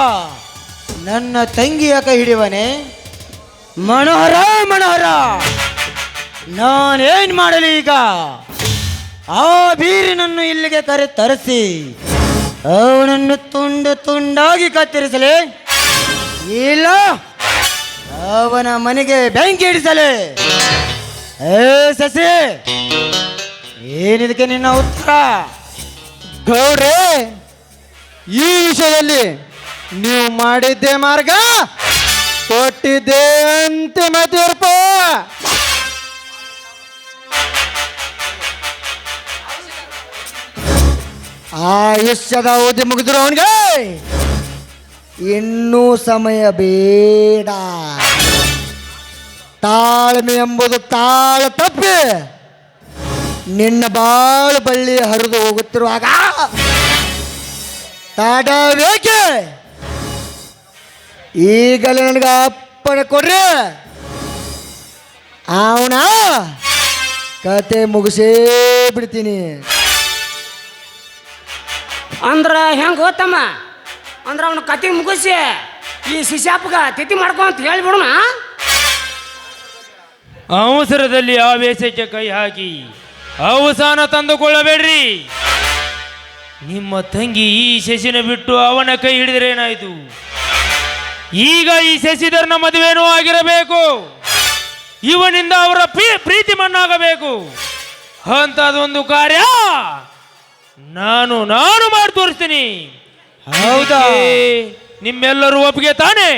ನನ್ನ ತಂಗಿಯ ಕೈ ಹಿಡಿಯವನೇ? ಮನೋಹರ, ಮನೋಹರ, ನಾನೇನು ಮಾಡಲಿ ಈಗ? ಆ ಬೀರಿನನ್ನು ಇಲ್ಲಿಗೆ ಕರೆ ತರಿಸಿ ಅವನನ್ನು ತುಂಡು ತುಂಡಾಗಿ ಕತ್ತರಿಸಲೇ, ಇಲ್ಲ ಅವನ ಮನೆಗೆ ಬೆಂಕಿ ಇಡಿಸಲೇ? ಏ ಸಸಿ, ಏನಿದಕ್ಕೆ ನಿನ್ನ ಉತ್ತರ? ಗೌಡ್ರೆ, ಈ ವಿಷಯದಲ್ಲಿ ನೀವು ಮಾಡಿದ್ದೇ ಮಾರ್ಗ, ಕೊಟ್ಟಿದ್ದೇ ಅಂತಿಮ ತೀರ್ಪು. ಆಯುಷ್ಯದ ಅವಧಿ ಮುಗಿದ್ರು ಅವನಿಗೆ ಇನ್ನೂ ಸಮಯ ಬೇಡ. ತಾಳ್ಮೆ ಎಂಬುದು ತಾಳ ತಪ್ಪಿ ನಿನ್ನ ಬಾಳು ಬಳ್ಳಿ ಹರಿದು ಹೋಗುತ್ತಿರುವಾಗ ತಡಬೇಕೆ? ಈಗಲೇ ನನಗೆ ಅಪ್ಪಣೆ ಕೊಡ್ರಿ, ಅವನ ಕತೆ ಮುಗಿಸೇ ಬಿಡ್ತೀನಿ. ಅಂದ್ರ ಹೆಂಗೆ ಹೋತಮ್ಮ? ಅಂದ್ರೆ ಅವನ ಕತೆ ಮುಗಿಸಿ ಈ ಶಿಶಾಪ್ಗ ತಿಥಿ ಮಾಡ್ಕೊಂತ ಹೇಳ್ಬಿಡೋಣ. ಅವಸರದಲ್ಲಿ ಆವೇಶಕ್ಕೆ ಕೈ ಹಾಕಿ ಅವಸಾನ ತಂದುಕೊಳ್ಳಬೇಡ್ರಿ. ನಿಮ್ಮ ತಂಗಿ ಈ ಶಶಿನ ಬಿಟ್ಟು ಅವನ ಕೈ ಹಿಡಿದರೆ ಏನಾಯಿತು? ಈಗ ಈ ಶಶಿಧರನ ಮದುವೆನೂ ಆಗಿರಬೇಕು, ಇವನಿಂದ ಅವರ ಪ್ರೀತಿ ಮಣ್ಣಾಗಬೇಕು. ಅಂತದೊಂದು ಕಾರ್ಯ ನಾನು ಮಾಡಿ ತೋರಿಸ್ತೀನಿ. ಹೌದಾ? ನಿಮ್ಮೆಲ್ಲರೂ ಒಪ್ಪಿಗೆ ತಾನೆ?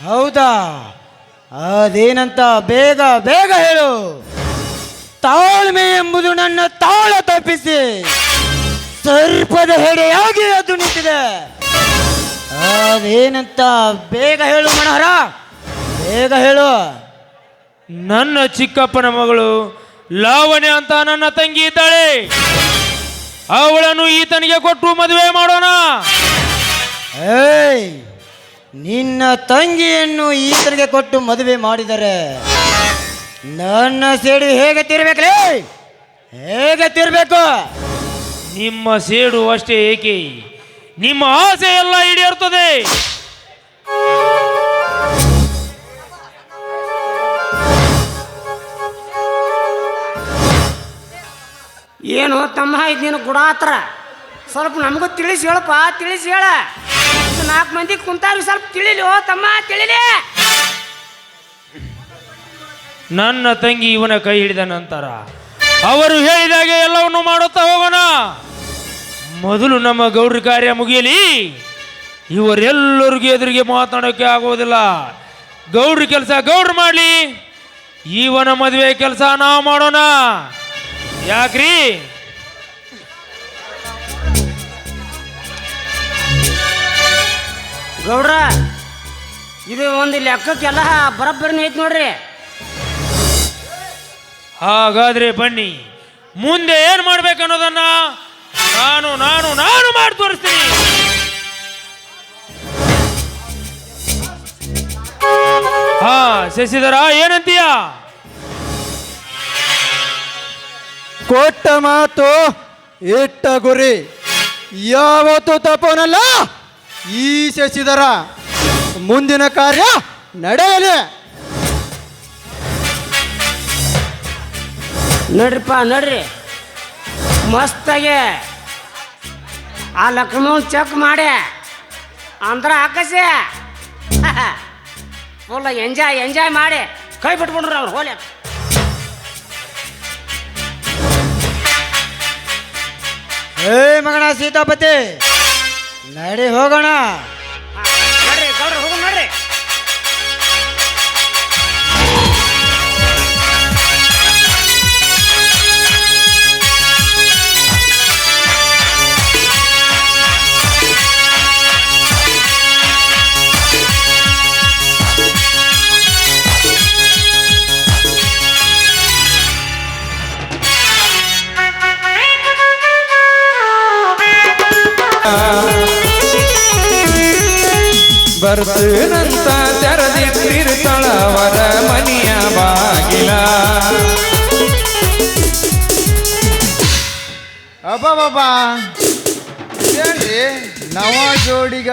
ಹೌದಾ? ಅದೇನಂತ ಬೇಗ ಬೇಗ ಹೇಳು. ತಾಳ್ಮೆ ಎಂಬುದು ನನ್ನ ತಾಳ ತಪ್ಪಿಸಿ ಸರ್ಪದ ಹೆಡೆಯಾಗಿ ಅದು ನಿಂತಿದೆ. ಅದೇನಂತ ಬೇಗ ಹೇಳು ಮನೋಹರ, ಬೇಗ ಹೇಳು. ನನ್ನ ಚಿಕ್ಕಪ್ಪನ ಮಗಳು ಲಾವಣ್ಯ ಅಂತ ನನ್ನ ತಂಗಿ ಇದ್ದಾಳೆ. ಅವಳನ್ನು ಈತನಿಗೆ ಕೊಟ್ಟು ಮದುವೆ ಮಾಡೋಣ. ಏಯ್, ನಿನ್ನ ತಂಗಿಯನ್ನು ಈತನಿಗೆ ಕೊಟ್ಟು ಮದುವೆ ಮಾಡಿದರೆ ನನ್ನ ಸೇಡು ಹೇಗೆ ತೀರ್ಬೇಕಲೇ? ಹೇಗೆ ತೀರ್ಬೇಕು? ನಿಮ್ಮ ಸೇಡು ಅಷ್ಟೇ ಏಕೆ, ನಿಮ್ಮ ಆಸೆ ಎಲ್ಲ ಈಡೇರ್ತದೆ. ಏನು ತಮ್ಮ ಇದು ನೀನು ಗುಡಾತ್ರ? ಸ್ವಲ್ಪ ನಮಗೂ ತಿಳಿಸಿ ಹೇಳಪ್ಪ, ತಿಳಿಸಿ ಹೇಳ. 4 ಮಂದಿ ಕುಂತಾಗ ಸ್ವಲ್ಪ ತಿಳಿಲಿ ಓ ತಮ್ಮ, ತಿಳಿಲಿ. ನನ್ನ ತಂಗಿ ಇವನ ಕೈ ಹಿಡಿದ ನಂತರ ಅವರು ಹೇಳಿದಾಗೆ ಎಲ್ಲವನ್ನು ಮಾಡುತ್ತಾ ಹೋಗೋಣ. ಮೊದಲು ನಮ್ಮ ಗೌಡ್ರ ಕಾರ್ಯ ಮುಗಿಯಲಿ. ಇವರೆಲ್ಲರಿಗೂ ಎದುರಿಗೆ ಮಾತನಾಡೋಕೆ ಆಗೋದಿಲ್ಲ. ಗೌಡ್ರ ಕೆಲಸ ಗೌಡ್ರು ಮಾಡಲಿ, ಇವನ ಮದುವೆ ಕೆಲಸ ನಾವು ಮಾಡೋಣ. ಯಾಕ್ರಿ? ಗೌಡ್ರ, ಇದು ಒಂದು ಲೆಕ್ಕಕ್ಕೆಲ್ಲ ಬರಬ್ಬರಿನೇ ಐತಿ ನೋಡ್ರಿ. ಹಾಗಾದ್ರೆ ಬನ್ನಿ, ಮುಂದೆ ಏನ್ ಮಾಡ್ಬೇಕನ್ನೋದನ್ನ ನಾನು ನಾನು ನಾನು ಮಾಡಿ ತೋರಿಸ್ತೀನಿ. ಹಾ ಶಶಿಧರ, ಏನಂತೀಯ? ಕೊಟ್ಟ ಮಾತು ಇಟ್ಟ ಗುರಿ ಯಾವತ್ತೂ ತಪ್ಪೋನಲ್ಲ ಈ ಶಶಿಧರ. ಮುಂದಿನ ಕಾರ್ಯ ನಡೆಯಲಿ. ನಡ್ರಿಪ್ಪ ನಡ್ರಿ, ಮಸ್ತಾಗೆ ಆ ಲಕ್ಷ್ಮಣ್ ಚೆಕ್ ಮಾಡಿ ಅಂದ್ರ ಆಕಾಶೆ ಫುಲ್ ಎಂಜಾಯ್ ಮಾಡಿ ಕೈ ಬಿಟ್ಕೊಂಡ್ರಿ ಅವ್ರು ಹೋಲೆ. ಏ ಮಗನ ಸೀತಾಪತಿ, ನಡಿ ಹೋಗೋಣ. ನಡ್ರಿ ಗೌಡ್ರ, ಹೋಗೋಣ ನಡ್ರಿ. ಬರ್ತೇನಂತ ತೆರೆದಿಟ್ಟಿರ್ತಾಳವರ ಮನೆಯ ಬಾಗಿಲ. ಅಬ್ಬಬ್ಬಾ, ನವ ಜೋಡಿಗಳ